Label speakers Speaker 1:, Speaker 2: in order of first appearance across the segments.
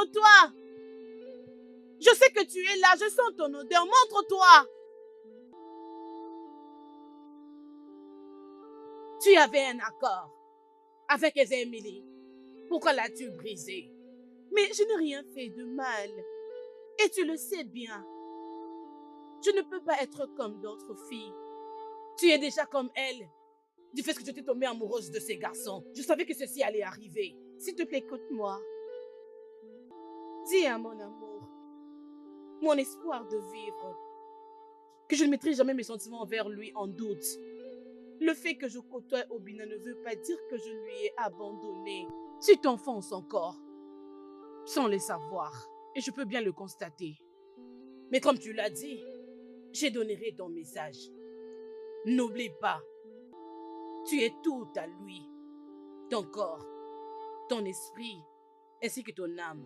Speaker 1: montre-toi. Je sais que tu es là, je sens ton odeur, montre-toi. Tu avais un accord avec Emily. Pourquoi l'as-tu brisé? Mais je n'ai rien fait de mal. Et tu le sais bien. Je ne peux pas être comme d'autres filles. Tu es déjà comme elle. Du fait que tu t'es tombée amoureuse de ces garçons. Je savais que ceci allait arriver. S'il te plaît, écoute-moi. Dis à mon amour, mon espoir de vivre, que je ne mettrai jamais mes sentiments envers lui en doute. Le fait que je côtoie Obina ne veut pas dire que je lui ai abandonné. Tu t'enfonces encore, sans le savoir. Et je peux bien le constater. Mais comme tu l'as dit, j'ai donné ton message. N'oublie pas, tu es tout à lui. Ton corps, ton esprit, ainsi que ton âme.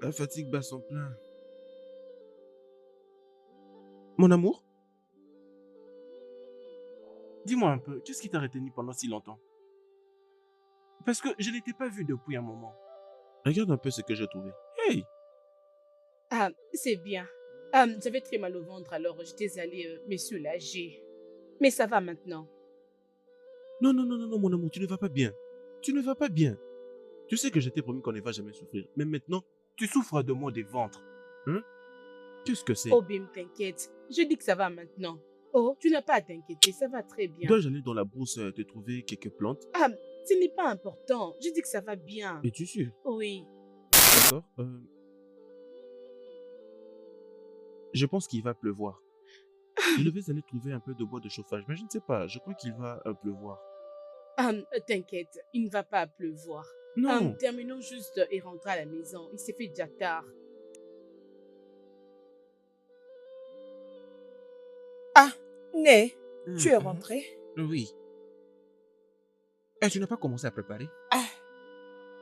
Speaker 2: La fatigue bat son plein. Mon amour? Dis-moi un peu, qu'est-ce qui t'a retenu pendant si longtemps? Parce que je ne t'ai pas vu depuis un moment. Regarde un peu ce que j'ai trouvé. Hey!
Speaker 1: Ah, c'est bien. J'avais très mal au ventre, alors j'étais allée me soulager. Mais ça va maintenant.
Speaker 2: Non, non, non, non, non, mon amour, tu ne vas pas bien. Tu ne vas pas bien. Tu sais que je t'ai promis qu'on ne va jamais souffrir. Mais maintenant, tu souffres de maux de ventre. Hein? Qu'est-ce que c'est?
Speaker 1: Oh, Bim, t'inquiète. Je dis que ça va maintenant. Oh, tu n'as pas à t'inquiéter, ça va très bien.
Speaker 2: Dois-je aller dans la brousse te trouver quelques plantes?
Speaker 1: Ah, ce n'est pas important. Je dis que ça va bien.
Speaker 2: Es-tu sûr?
Speaker 1: Oui.
Speaker 2: D'accord. Je pense qu'il va pleuvoir. Je devais aller trouver un peu de bois de chauffage, mais je ne sais pas. Je crois qu'il va pleuvoir.
Speaker 1: T'inquiète, il ne va pas pleuvoir.
Speaker 2: Non.
Speaker 1: Terminons juste et rentrons à la maison. Il s'est fait déjà tard.
Speaker 3: Ah, Né, tu es rentré?
Speaker 2: Oui. Et tu n'as pas commencé à préparer?
Speaker 3: Ah,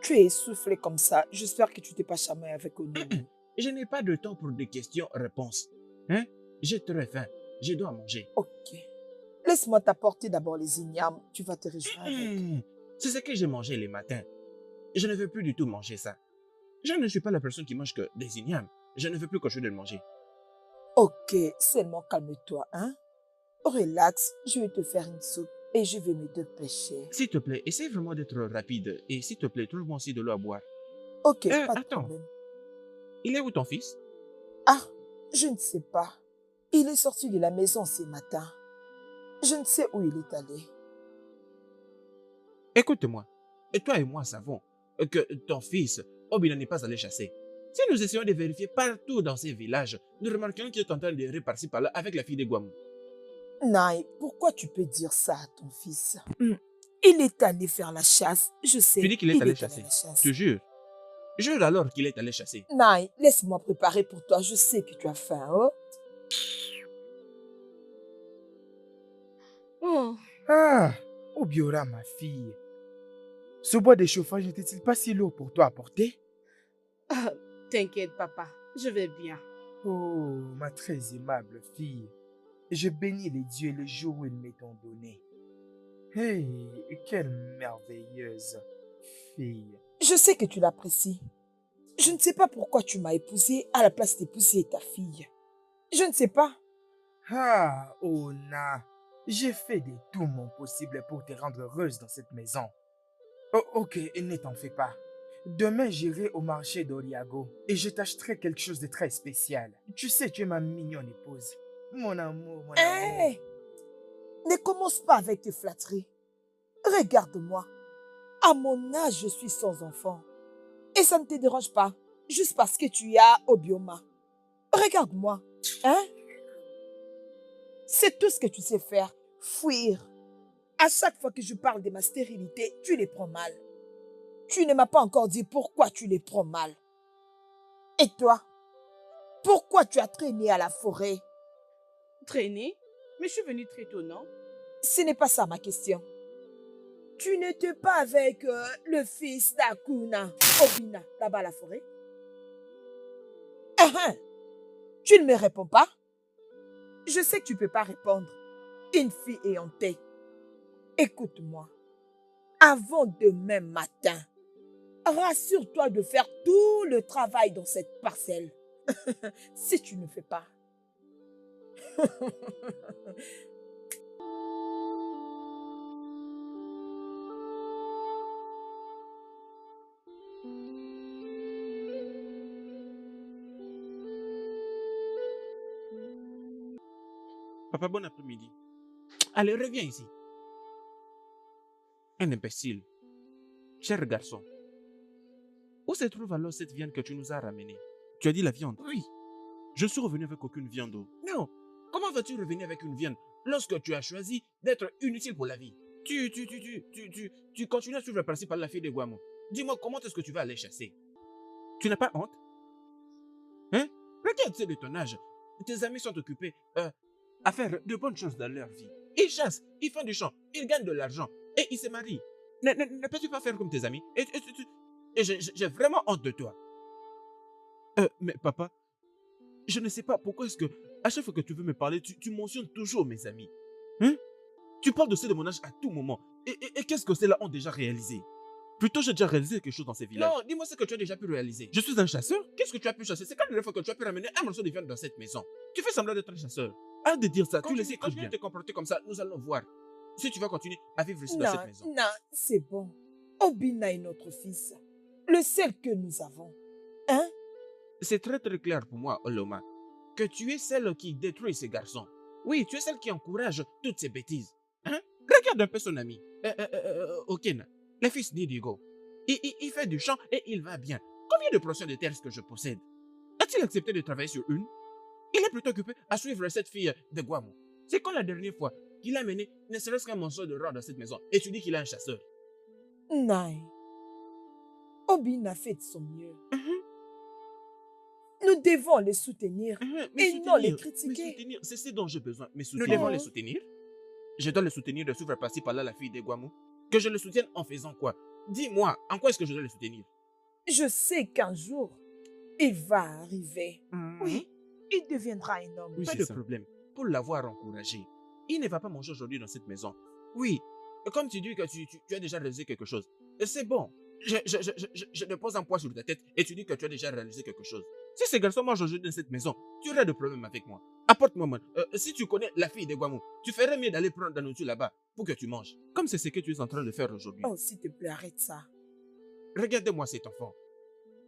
Speaker 3: tu es essoufflé comme ça. J'espère que tu t'es pas chamaillé avec Onini.
Speaker 2: Je n'ai pas de temps pour des questions-réponses. Hein? J'ai très faim. Je dois manger.
Speaker 3: Ok. Laisse-moi t'apporter d'abord les ignames. Tu vas te réjouir avec.
Speaker 2: C'est ce que j'ai mangé les matins. Je ne veux plus du tout manger ça. Je ne suis pas la personne qui mange que des ignames. Je ne veux plus continuer de le manger.
Speaker 3: Ok, seulement calme-toi, hein? Relax, je vais te faire une soupe et je vais me dépêcher.
Speaker 2: S'il te plaît, essaie vraiment d'être rapide. Et s'il te plaît, trouve-moi aussi de l'eau à boire.
Speaker 3: Ok, pas de
Speaker 2: attends.
Speaker 3: problème.
Speaker 2: Il est où ton fils?
Speaker 3: Ah, je ne sais pas. Il est sorti de la maison ce matin. Je ne sais où il est allé.
Speaker 2: Écoute-moi. Et toi et moi savons que ton fils, Obina, n'est pas allé chasser. Si nous essayons de vérifier partout dans ces villages, nous remarquons qu'il est en train de errer par-ci par-là avec la fille de Guamou.
Speaker 3: Naï, pourquoi tu peux dire ça à ton fils? Il est allé faire la chasse, je sais.
Speaker 2: Tu dis qu'il est allé chasser. Tu jures? Jure alors qu'il est allé chasser.
Speaker 3: Naï, laisse-moi préparer pour toi. Je sais que tu as faim, oh?
Speaker 1: Oh.
Speaker 4: Ah, Obiora, ma fille. Ce bois de chauffage n'était-il pas si lourd pour toi à porter?
Speaker 1: T'inquiète, papa, je vais bien.
Speaker 4: Oh, ma très aimable fille. Je bénis les dieux le jour où ils m'ont donné. Hey, quelle merveilleuse fille.
Speaker 3: Je sais que tu l'apprécies. Je ne sais pas pourquoi tu m'as épousée à la place d'épouser ta fille. Je ne sais pas.
Speaker 4: Ah, Ona, j'ai fait de tout mon possible pour te rendre heureuse dans cette maison. Oh, ok, ne t'en fais pas. Demain, j'irai au marché d'Oriago et je t'achèterai quelque chose de très spécial. Tu sais, tu es ma mignonne épouse. Mon amour, mon amour.
Speaker 3: Hé, ne commence pas avec tes flatteries. Regarde-moi. À mon âge, je suis sans enfant. Et ça ne te dérange pas, juste parce que tu as Obioma. Regarde-moi. Hein? C'est tout ce que tu sais faire. Fuir. À chaque fois que je parle de ma stérilité, tu les prends mal. Tu ne m'as pas encore dit pourquoi tu les prends mal. Et toi? Pourquoi tu as traîné à la forêt?
Speaker 1: Traîner? Mais je suis venue très tôt, non?
Speaker 3: Ce n'est pas ça ma question. Tu n'étais pas avec le fils d'Akuna, Obina, là-bas à la forêt? Tu ne me réponds pas? Je sais que tu ne peux pas répondre. Une fille éhontée. Écoute-moi. Avant demain matin, rassure-toi de faire tout le travail dans cette parcelle. Si tu ne fais pas.
Speaker 2: Papa, bon après-midi. Allez, reviens ici. Un imbécile. Cher garçon. Où se trouve alors cette viande que tu nous as ramenée? Tu as dit la viande? Oui. Je suis revenu avec aucune viande. Non. Comment vas-tu revenir avec une viande lorsque tu as choisi d'être inutile pour la vie? Tu continues à suivre le principe par la fille de Guamo. Dis-moi, comment est-ce que tu vas aller chasser? Tu n'as pas honte? Hein? Regarde ceux de ton âge. Tes amis sont occupés à faire de bonnes choses dans leur vie. Ils chassent, ils font du champ, ils gagnent de l'argent et ils se marient. Ne peux-tu pas faire comme tes amis? Et j'ai vraiment honte de toi. Mais papa, je ne sais pas pourquoi est-ce que à chaque fois que tu veux me parler, tu mentionnes toujours mes amis. Hein? Tu parles de ceux de mon âge à tout moment. Et qu'est-ce que ceux-là ont déjà réalisé? Plutôt, j'ai déjà réalisé quelque chose dans ces villages. Non, dis-moi ce que tu as déjà pu réaliser. Je suis un chasseur? Qu'est-ce que tu as pu chasser? C'est quand la dernière fois que tu as pu ramener un morceau de viande dans cette maison? Tu fais semblant d'être un chasseur. Arrête de dire ça, tu le sais très bien. Quand tu te comporter comme ça, nous allons voir si tu vas continuer à vivre ici dans cette maison.
Speaker 3: Non, c'est bon. Obina est notre fils. Le seul que nous avons. Hein?
Speaker 2: C'est très très clair pour moi, Oloma, que tu es celle qui détruit ces garçons. Oui, tu es celle qui encourage toutes ces bêtises. Hein? Regarde un peu son ami, Okena, le fils d'Idigo. Il fait du champ et il va bien. Combien de portions de terre est-ce que je possède? A-t-il accepté de travailler sur une? Il est plutôt occupé à suivre cette fille de Guamo. C'est quand la dernière fois qu'il a mené ne serait-ce qu'un morceau de rang dans cette maison et tu dis qu'il est un chasseur.
Speaker 3: Non. Obina fait de son mieux. Nous devons les soutenir et non les critiquer.
Speaker 2: Me soutenir, c'est ce dont j'ai besoin. Nous devons les soutenir? Je dois les soutenir de suivre par-ci par-là la fille de Guamo? Que je le soutienne en faisant quoi? Dis-moi, en quoi est-ce que je dois les soutenir?
Speaker 3: Je sais qu'un jour, il va arriver. Oui, il deviendra un homme.
Speaker 2: Oui, pas de problème. Pour l'avoir encouragé, il ne va pas manger aujourd'hui dans cette maison. Oui, comme tu dis que tu as déjà réalisé quelque chose, c'est bon. Je te pose un poids sur ta tête et tu dis que tu as déjà réalisé quelque chose. Si ces garçons mangent aujourd'hui dans cette maison, tu auras de problèmes avec moi. Apporte-moi, si tu connais la fille de Guamo, tu ferais mieux d'aller prendre la nourriture là-bas pour que tu manges. Comme c'est ce que tu es en train de faire aujourd'hui.
Speaker 3: Oh, s'il te plaît, arrête ça.
Speaker 2: Regardez-moi cet enfant.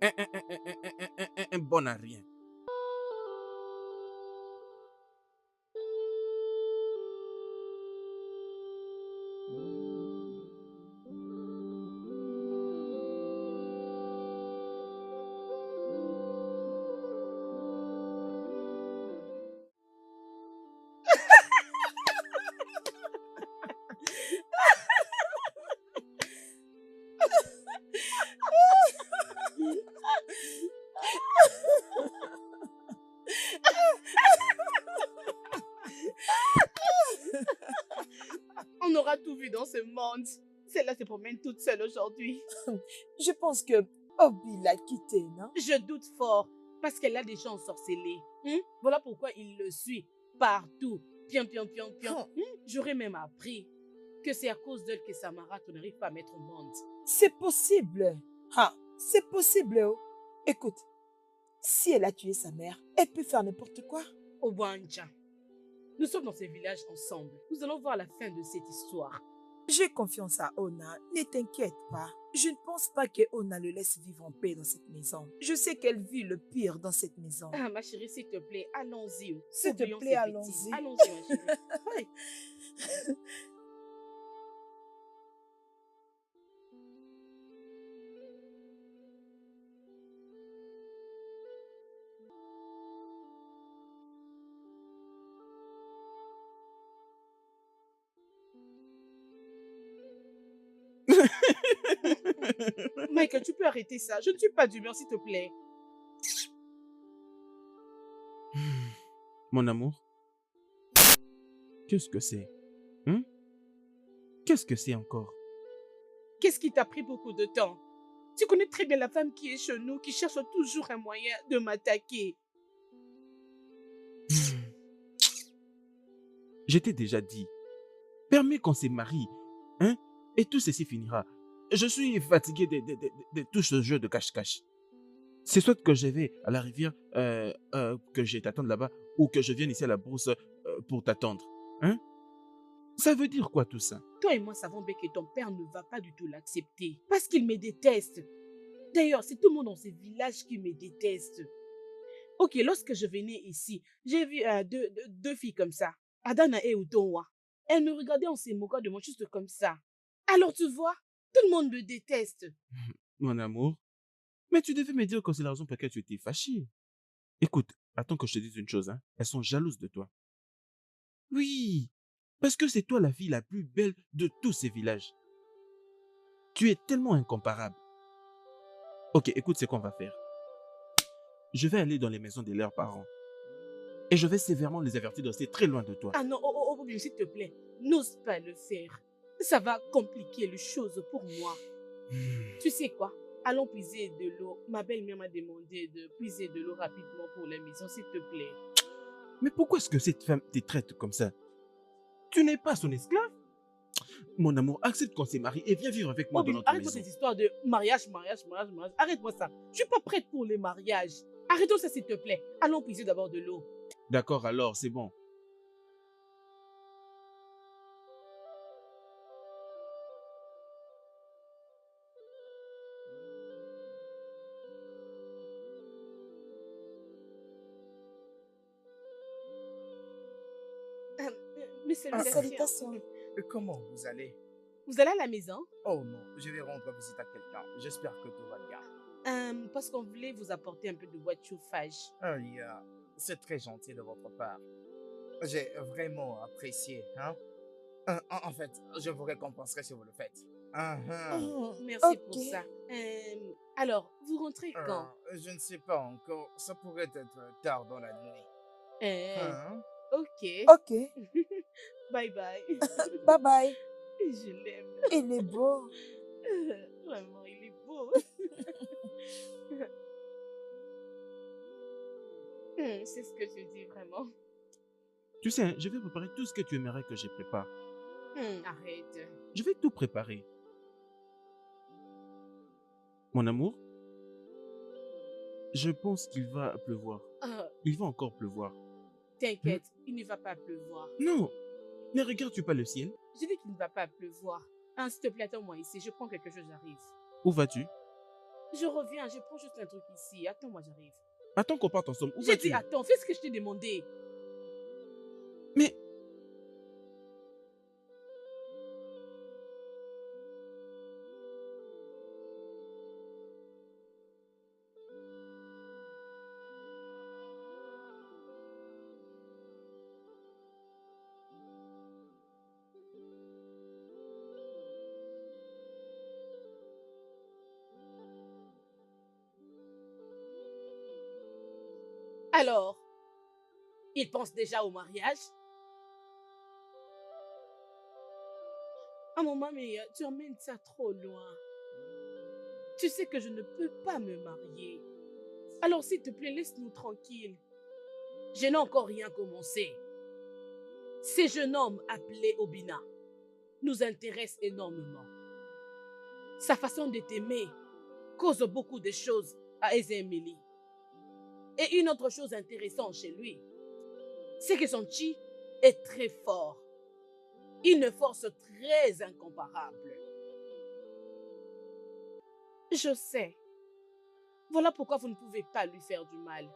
Speaker 2: Un bon à rien.
Speaker 1: On aura tout vu dans ce monde. Celle-là se promène toute seule aujourd'hui.
Speaker 3: Je pense que Obi l'a quitté, non?
Speaker 1: Je doute fort parce qu'elle a déjà ensorcelé. Voilà pourquoi il le suit partout. Pion, pion, pion, pion. J'aurais même appris que c'est à cause d'elle que Samara, tu n'arrives pas à mettre au monde.
Speaker 3: C'est possible. C'est possible. Oh. Écoute, si elle a tué sa mère, elle peut faire n'importe quoi.
Speaker 1: Obanja, nous sommes dans ce village ensemble. Nous allons voir la fin de cette histoire.
Speaker 3: J'ai confiance à Ona, ne t'inquiète pas. Je ne pense pas que Ona le laisse vivre en paix dans cette maison. Je sais qu'elle vit le pire dans cette maison.
Speaker 1: Ah, ma chérie, s'il te plaît, allons-y.
Speaker 3: S'il te
Speaker 1: Oublions
Speaker 3: plaît,
Speaker 1: ces
Speaker 3: allons-y.
Speaker 1: bêtises. Allons-y, ma chérie. Ouais. Michael, tu peux arrêter ça. Je ne suis pas d'humeur, s'il te plaît.
Speaker 2: Mon amour, qu'est-ce que c'est? Qu'est-ce que c'est encore?
Speaker 1: Qu'est-ce qui t'a pris beaucoup de temps? Tu connais très bien la femme qui est chez nous, qui cherche toujours un moyen de m'attaquer.
Speaker 2: Je t'ai déjà dit, permets qu'on se marie, et tout ceci finira. Je suis fatigué de tout ce jeu de cache-cache. C'est soit que je vais à la rivière, que je t'attende là-bas, ou que je vienne ici à la brousse pour t'attendre. Ça veut dire quoi tout ça?
Speaker 1: Toi et moi savons bien que ton père ne va pas du tout l'accepter, parce qu'il me déteste. D'ailleurs, c'est tout le monde dans ce village qui me déteste. Ok, lorsque je venais ici, j'ai vu deux filles comme ça, Adana et Utonwa. Elles me regardaient en se moquant de moi juste comme ça. Alors tu vois, tout le monde me déteste.
Speaker 2: Mon amour, mais tu devais me dire que c'est la raison pour laquelle tu étais fâchée. Écoute, attends que je te dise une chose, elles sont jalouses de toi. Oui, parce que c'est toi la fille la plus belle de tous ces villages. Tu es tellement incomparable. Ok, écoute ce qu'on va faire. Je vais aller dans les maisons de leurs parents. Et je vais sévèrement les avertir de rester très loin de toi.
Speaker 1: Ah non, s'il te plaît, n'ose pas le faire. Ça va compliquer les choses pour moi. Tu sais quoi? Allons puiser de l'eau. Ma belle-mère m'a demandé de puiser de l'eau rapidement pour la maison, s'il te plaît.
Speaker 2: Mais pourquoi est-ce que cette femme te traite comme ça? Tu n'es pas son esclave? Mon amour, accepte qu'on s'est marié et viens vivre avec moi dans notre
Speaker 1: arrête-moi
Speaker 2: maison.
Speaker 1: cette histoire de mariage. Arrête-moi ça. Je suis pas prête pour les mariages. Arrêtons ça, s'il te plaît. Allons puiser d'abord de l'eau.
Speaker 2: D'accord, alors, c'est bon.
Speaker 1: Mes
Speaker 3: Salutations.
Speaker 4: Comment vous allez?
Speaker 1: Vous allez à la maison?
Speaker 4: Oh non, je vais rendre visite à quelqu'un. J'espère que tout va bien.
Speaker 1: Parce qu'on voulait vous apporter un peu de bois de chauffage.
Speaker 4: C'est très gentil de votre part. J'ai vraiment apprécié. En fait, je vous récompenserai si vous le faites.
Speaker 1: Merci pour ça. Alors, vous rentrez quand?
Speaker 4: Je ne sais pas encore. Ça pourrait être tard dans la nuit.
Speaker 1: Ok.
Speaker 3: Ok.
Speaker 1: Bye bye.
Speaker 3: Bye bye.
Speaker 1: Je l'aime.
Speaker 3: Il est beau.
Speaker 1: Vraiment, il est beau. C'est ce que tu dis vraiment.
Speaker 2: Tu sais, je vais préparer tout ce que tu aimerais que je prépare.
Speaker 1: Arrête.
Speaker 2: Je vais tout préparer. Mon amour, je pense qu'il va pleuvoir. Il va encore pleuvoir.
Speaker 1: T'inquiète, il ne va pas pleuvoir.
Speaker 2: Non, ne regardes-tu pas le ciel?
Speaker 1: Je dis qu'il ne va pas pleuvoir. S'il te plaît, attends-moi ici. Je prends quelque chose, j'arrive.
Speaker 2: Où vas-tu?
Speaker 1: Je reviens, je prends juste un truc ici. Attends-moi, j'arrive.
Speaker 2: Attends qu'on parte ensemble. Où
Speaker 1: J'ai
Speaker 2: vas-tu?
Speaker 1: dit attends, fais ce que je t'ai demandé.
Speaker 2: Mais...
Speaker 1: Alors, il pense déjà au mariage? Ah maman, mais tu emmènes ça trop loin. Tu sais que je ne peux pas me marier. Alors s'il te plaît, laisse-nous tranquilles. Je n'ai encore rien commencé. Ces jeunes hommes appelés Obina nous intéressent énormément. Sa façon de t'aimer cause beaucoup de choses à Ezemili. Et une autre chose intéressante chez lui, c'est que son chi est très fort. Une force très incomparable. Je sais. Voilà pourquoi vous ne pouvez pas lui faire du mal.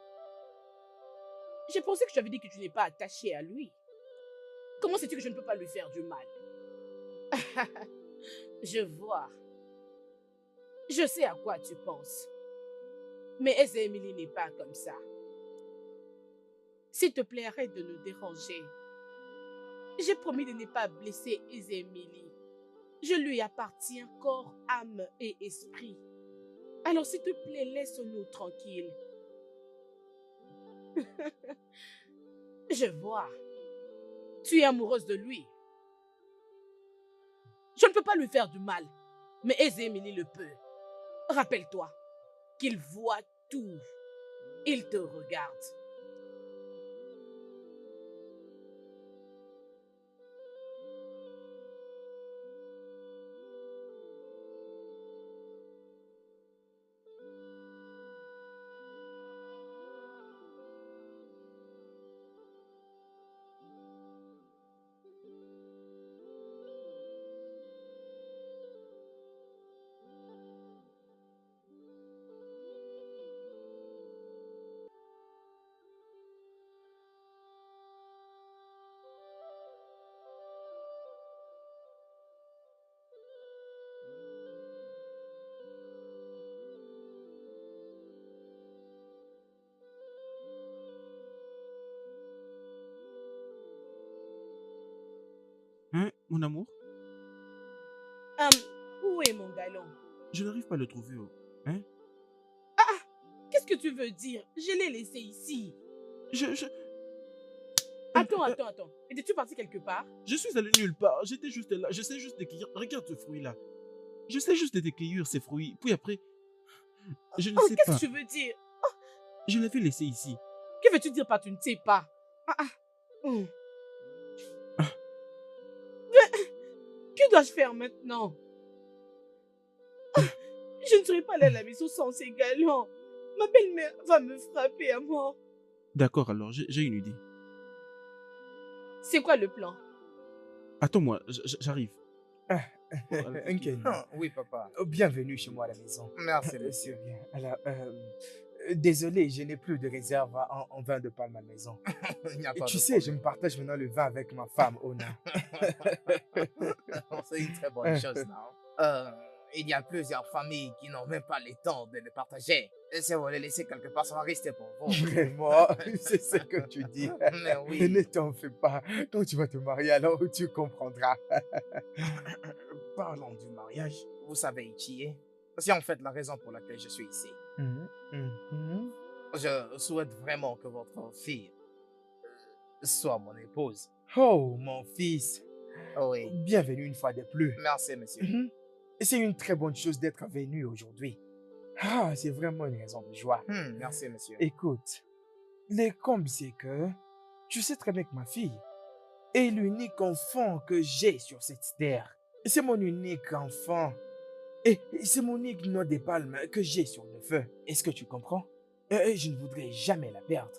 Speaker 1: J'ai pensé que tu avais dit que tu n'es pas attaché à lui. Comment sais-tu que je ne peux pas lui faire du mal? Je vois. Je sais à quoi tu penses. Mais Ezemili n'est pas comme ça. S'il te plaît, arrête de nous déranger. J'ai promis de ne pas blesser Ezemili. Je lui appartiens corps, âme et esprit. Alors s'il te plaît, laisse-nous tranquilles. Je vois. Tu es amoureuse de lui. Je ne peux pas lui faire du mal, mais Ezemili le peut. Rappelle-toi qu'il voit tout. Il te regarde.
Speaker 2: Hein, mon amour?
Speaker 1: Où est mon galon?
Speaker 2: Je n'arrive pas à le trouver. Oh. Hein?
Speaker 1: Qu'est-ce que tu veux dire? Je l'ai laissé ici.
Speaker 2: Je
Speaker 1: Attends. Étais-tu parti quelque part?
Speaker 2: je suis allé nulle part. J'étais juste là. Je sais juste décueillir. Regarde ce fruit-là. Je sais juste décueillir ces fruits. Puis après, je ne sais
Speaker 1: Qu'est-ce
Speaker 2: pas.
Speaker 1: que tu veux dire?
Speaker 2: Je l'avais laissé ici.
Speaker 1: Que veux-tu dire par tu ne sais pas? Hum.
Speaker 2: Ah.
Speaker 1: Que dois-je faire maintenant? Je ne serai pas allée à la maison sans ces galons. Ma belle-mère va me frapper à mort.
Speaker 2: D'accord, alors, j'ai une idée.
Speaker 1: C'est quoi le plan?
Speaker 2: Attends-moi, j'arrive.
Speaker 4: Uncle,
Speaker 5: Oui, papa.
Speaker 4: bienvenue chez moi à la maison.
Speaker 5: Merci, monsieur.
Speaker 4: C'est bien. Alors, désolé, je n'ai plus de réserve en vin de palme à la maison.
Speaker 5: Il n'y a
Speaker 4: Et
Speaker 5: pas
Speaker 4: tu
Speaker 5: de
Speaker 4: sais, je
Speaker 5: problème.
Speaker 4: me partage maintenant le vin avec ma femme, Ona.
Speaker 5: C'est une très bonne chose, non? Il y a plusieurs familles qui n'ont même pas le temps de le partager. Et si vous le laissez quelque part, ça va rester pour vous.
Speaker 4: Vraiment, c'est ce que tu dis.
Speaker 5: Mais oui.
Speaker 4: Ne t'en fais pas. Quand tu vas te marier, alors tu comprendras.
Speaker 5: Parlons du mariage. Vous savez, Ichie, c'est en fait la raison pour laquelle je suis ici. Je souhaite vraiment que votre fille soit mon épouse.
Speaker 4: Oh, mon fils.
Speaker 5: Oui.
Speaker 4: Bienvenue une fois de plus.
Speaker 5: Merci, monsieur.
Speaker 4: C'est une très bonne chose d'être venu aujourd'hui. Ah, c'est vraiment une raison de joie.
Speaker 5: Merci, monsieur.
Speaker 4: Écoute, le comble, c'est que tu sais très bien que ma fille est l'unique enfant que j'ai sur cette terre. C'est mon unique enfant. Et c'est mon unique noix de palme que j'ai sur le feu. Est-ce que tu comprends? Je ne voudrais jamais la perdre.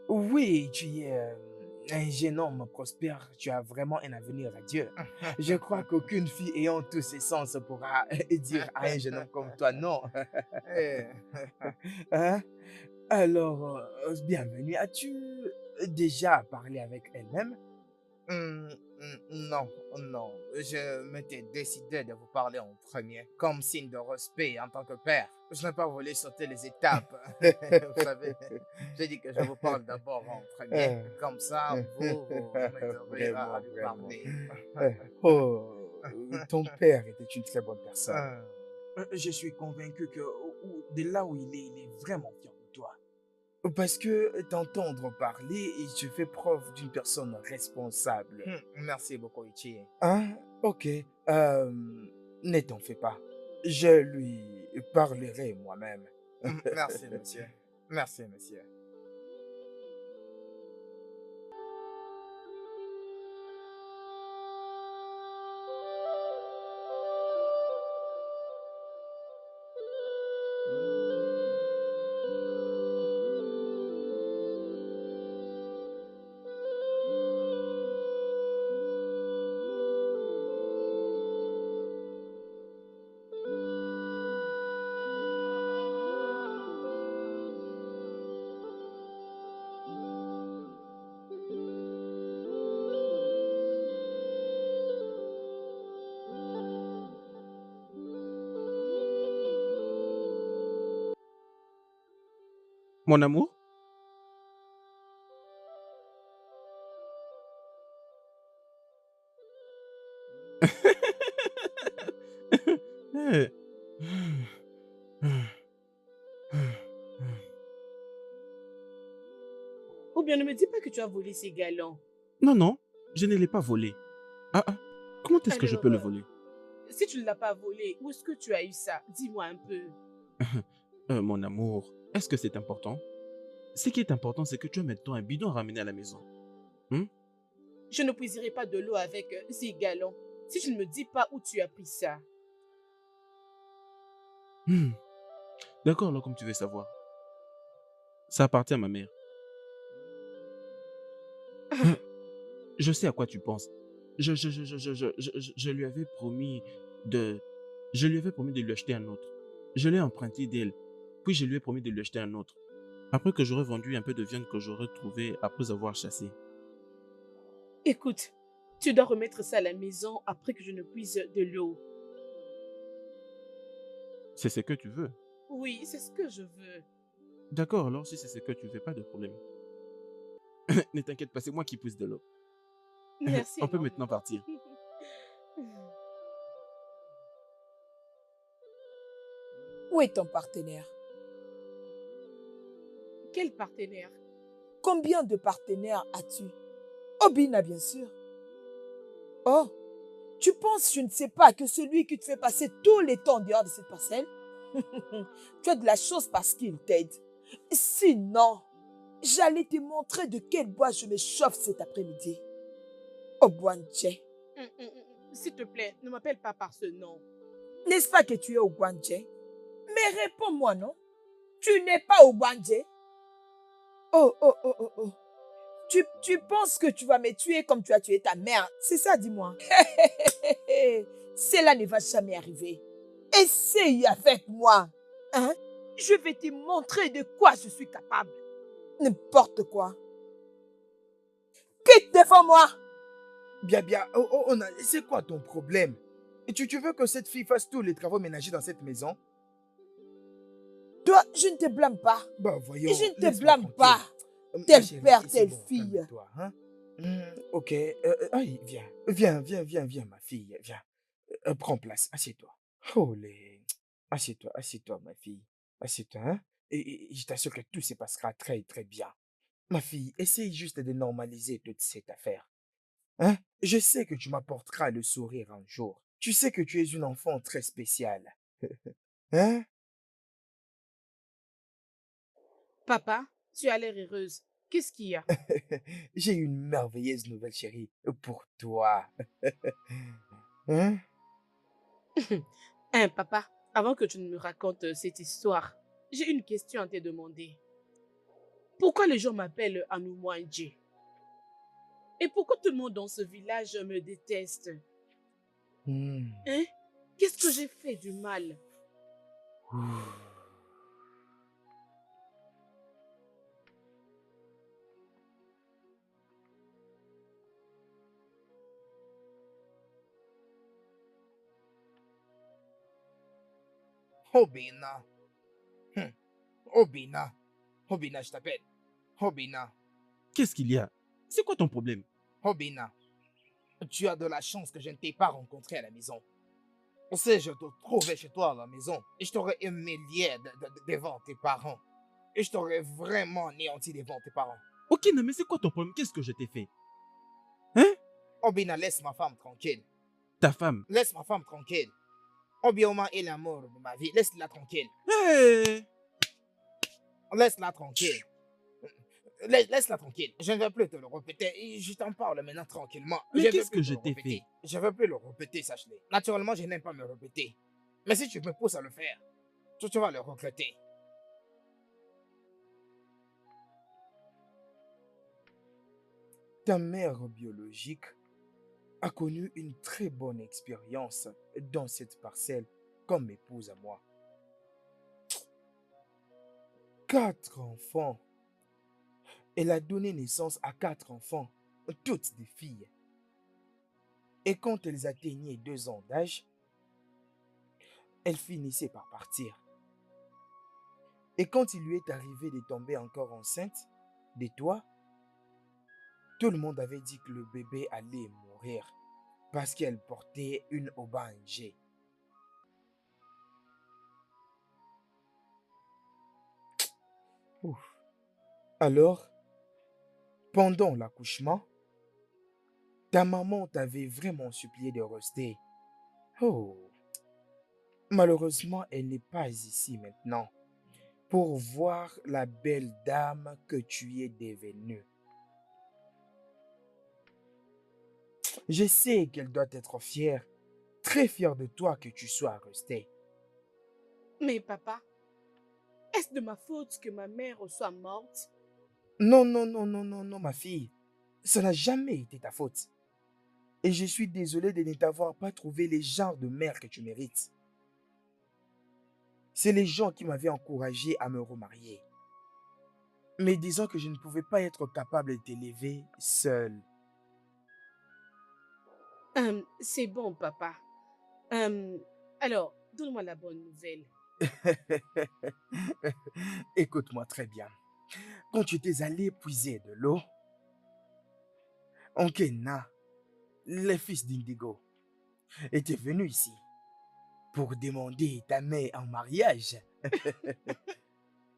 Speaker 4: Oui, tu es un jeune homme prospère. Tu as vraiment un avenir radieux. Je crois qu'aucune fille ayant tous ses sens pourra dire à un jeune homme comme toi non.
Speaker 5: Eh,
Speaker 4: Hein? Alors, bienvenue. As-tu déjà parlé avec elle-même?
Speaker 5: Non, non. Je m'étais décidé de vous parler en premier, comme signe de respect en tant que père. Je n'ai pas voulu sauter les étapes. Vous savez, j'ai dit que je vous parle d'abord en premier. Comme ça, vous m'aiderez à lui parler.
Speaker 4: Oh, ton père était une très bonne personne.
Speaker 5: Euh,
Speaker 4: Je suis convaincu que de là où il est vraiment fier de toi. Parce que t'entendre parler, et tu fais preuve d'une personne responsable.
Speaker 5: Merci beaucoup, Ichie.
Speaker 4: Hein? Ok. Ne t'en fais pas. Je lui parlerai moi-même.
Speaker 5: Merci, monsieur. Merci, monsieur.
Speaker 2: Mon amour?
Speaker 1: Ou bien ne me dis pas que tu as volé ces galons.
Speaker 2: Non, non, je ne l'ai pas volé. Ah, ah, comment est-ce que je
Speaker 1: Alors,
Speaker 2: peux le voler?
Speaker 1: si tu ne l'as pas volé, où est-ce que tu as eu ça? Dis-moi un peu.
Speaker 2: Mon amour, est-ce que c'est important? Ce qui est important, c'est que tu as maintenant un bidon à ramener à la maison. Hmm?
Speaker 1: Je ne puiserai pas de l'eau avec ces galons si tu ne me dis pas où tu as pris ça.
Speaker 2: Hmm. D'accord, alors comme tu veux savoir. Ça appartient à ma mère. Hein? Je sais à quoi tu penses. Je lui avais promis de... Je lui avais promis de lui acheter un autre. Je l'ai emprunté d'elle. Puis je lui ai promis de lui acheter un autre. Après que j'aurais vendu un peu de viande que j'aurais trouvée après avoir chassé.
Speaker 1: Écoute, tu dois remettre ça à la maison après que je ne puise de l'eau.
Speaker 2: C'est ce que tu veux.
Speaker 1: Oui, c'est ce que je veux.
Speaker 2: D'accord, alors si c'est ce que tu veux, pas de problème. Ne t'inquiète pas, c'est moi qui pousse de l'eau.
Speaker 1: Merci.
Speaker 2: On peut
Speaker 1: énormément.
Speaker 2: maintenant partir.
Speaker 3: Où est ton partenaire?
Speaker 1: Quel partenaire?
Speaker 3: Combien de partenaires as-tu? Obina, bien sûr. Oh, tu penses, je ne sais pas, que celui qui te fait passer tout le temps en dehors de cette parcelle? Tu as de la chance parce qu'il t'aide. Sinon, j'allais te montrer de quel bois je me chauffe cet après-midi. Obwandje.
Speaker 1: S'il te plaît, ne m'appelle pas par ce nom.
Speaker 3: N'est-ce pas que tu es Obwandje? Mais réponds-moi, non? Tu n'es pas Obwandje? Oh, oh, oh, oh, oh. Tu penses que tu vas me tuer comme tu as tué ta mère? C'est ça, dis-moi. Cela ne va jamais arriver. Essaye avec moi. Hein? Je vais te montrer de quoi je suis capable. N'importe quoi. Quitte devant moi.
Speaker 4: Bien, c'est quoi ton problème? Et tu veux que cette fille fasse tous les travaux ménagers dans cette maison?
Speaker 3: Toi, je ne te blâme pas.
Speaker 4: Bah voyons.
Speaker 3: Et je ne te
Speaker 4: laisse-moi
Speaker 3: blâme
Speaker 4: tranquille.
Speaker 3: pas.
Speaker 4: Ma
Speaker 3: Tel
Speaker 4: chérie,
Speaker 3: père,
Speaker 4: c'est
Speaker 3: telle
Speaker 4: bon,
Speaker 3: fille.
Speaker 4: calme-toi, hein? Ok, aïe, viens, ma fille, viens. Prends place, assieds-toi. Oh, assieds-toi, ma fille. Assieds-toi, hein? Et je t'assure que tout se passera très, très bien. Ma fille, essaye juste de normaliser toute cette affaire. Hein? Je sais que tu m'apporteras le sourire un jour. Tu sais que tu es une enfant très spéciale. Hein?
Speaker 1: Papa, tu as l'air heureuse. Qu'est-ce qu'il y a?
Speaker 4: J'ai une merveilleuse nouvelle, chérie, pour toi. Hein?
Speaker 1: Hein, papa, avant que tu ne me racontes cette histoire, j'ai une question à te demander. Pourquoi les gens m'appellent Anoumouandji? Et pourquoi tout le monde dans ce village me déteste?
Speaker 4: Hmm.
Speaker 1: Hein? Qu'est-ce que j'ai fait du mal?
Speaker 5: Obina. Obina. Obina, je t'appelle. Obina.
Speaker 2: Qu'est-ce qu'il y a? C'est quoi ton problème?
Speaker 5: Obina. Tu as de la chance que je ne t'ai pas rencontré à la maison. Si je te trouvais chez toi à la maison, et je t'aurais humilié devant tes parents. Et je t'aurais vraiment anéanti devant tes parents.
Speaker 2: Ok, non, mais c'est quoi ton problème? Qu'est-ce que je t'ai fait? Hein?
Speaker 5: Obina, laisse ma femme tranquille.
Speaker 2: Ta femme?
Speaker 5: Laisse ma femme tranquille. Obioma est l'amour de ma vie. Laisse-la tranquille.
Speaker 2: Hé!
Speaker 5: Laisse-la tranquille. Laisse-la tranquille. Je ne vais plus te le répéter. Et je t'en parle maintenant tranquillement.
Speaker 2: Mais
Speaker 5: Je vais
Speaker 2: qu'est-ce
Speaker 5: plus
Speaker 2: que
Speaker 5: te
Speaker 2: je
Speaker 5: le
Speaker 2: t'ai
Speaker 5: répéter.
Speaker 2: fait?
Speaker 5: Je ne vais plus le répéter, sache-le. Naturellement, je n'aime pas me répéter. Mais si tu me pousses à le faire, tu vas le regretter.
Speaker 4: Ta mère biologique a connu une très bonne expérience dans cette parcelle comme épouse à moi. 4 enfants. Elle a donné naissance à 4 enfants, toutes des filles. Et quand elles atteignaient 2 ans d'âge, elle finissait par partir. Et quand il lui est arrivé de tomber encore enceinte de toi, tout le monde avait dit que le bébé allait mourir parce qu'elle portait une OBNG. Ouf. Alors, pendant l'accouchement, ta maman t'avait vraiment supplié de rester. Oh, malheureusement, elle n'est pas ici maintenant pour voir la belle dame que tu es devenue. Je sais qu'elle doit être fière, très fière de toi que tu sois resté.
Speaker 1: Mais papa, est-ce de ma faute que ma mère soit morte?
Speaker 4: Non, non, non, non, non, non, ma fille. Ça n'a jamais été ta faute. Et je suis désolé de ne t'avoir pas trouvé les genres de mère que tu mérites. C'est les gens qui m'avaient encouragé à me remarier. Mais disons que je ne pouvais pas être capable de t'élever seul.
Speaker 1: C'est bon, papa. Alors, donne-moi la bonne nouvelle.
Speaker 4: Écoute-moi très bien. Quand tu étais allé puiser de l'eau, Onkena, le fils d'Indigo, était venu ici pour demander ta main en mariage.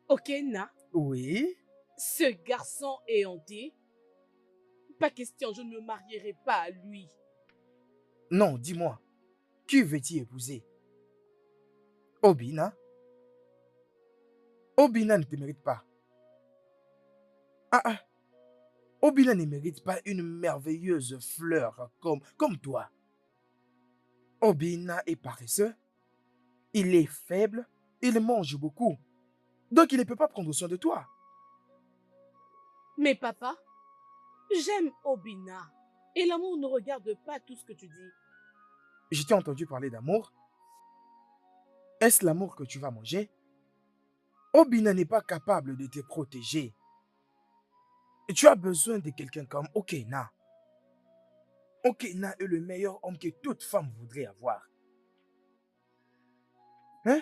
Speaker 1: Ok, Na,
Speaker 4: Oui?
Speaker 1: ce garçon est hanté. Pas question, je ne me marierai pas à lui.
Speaker 4: Non, dis-moi, qui veux-tu épouser? Obina? Obina ne te mérite pas. Ah, Obina ne mérite pas une merveilleuse fleur comme toi. Obina est paresseux, il est faible, il mange beaucoup. Donc il ne peut pas prendre soin de toi.
Speaker 1: Mais papa, j'aime Obina. Et l'amour ne regarde pas tout ce que tu dis.
Speaker 4: Je t'ai entendu parler d'amour. Est-ce l'amour que tu vas manger? Obina n'est pas capable de te protéger. Et tu as besoin de quelqu'un comme Okena. Okena est le meilleur homme que toute femme voudrait avoir. Hein?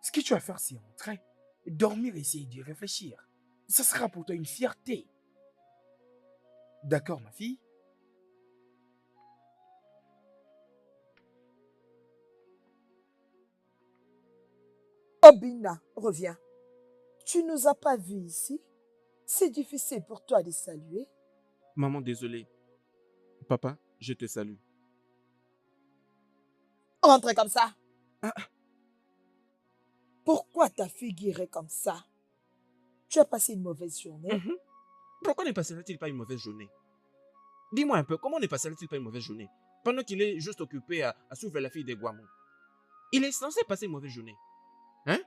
Speaker 4: Ce que tu vas faire, c'est rentrer, dormir et essayer d'y réfléchir. Ça sera pour toi une fierté. D'accord, ma fille?
Speaker 3: Obina, reviens. Tu nous as pas vus ici? C'est difficile pour toi de saluer.
Speaker 2: Maman, désolé. Papa, je te salue.
Speaker 3: Rentre comme ça.
Speaker 2: Ah,
Speaker 3: Pourquoi t'as figuré comme ça? Tu as passé une mauvaise journée?
Speaker 2: mhm. Pourquoi ne passerait-il pas une mauvaise journée? Dis-moi un peu, comment ne passerait-il pas une mauvaise journée pendant qu'il est juste occupé à suivre la fille de Guamou? Il est censé passer une mauvaise journée. Hein?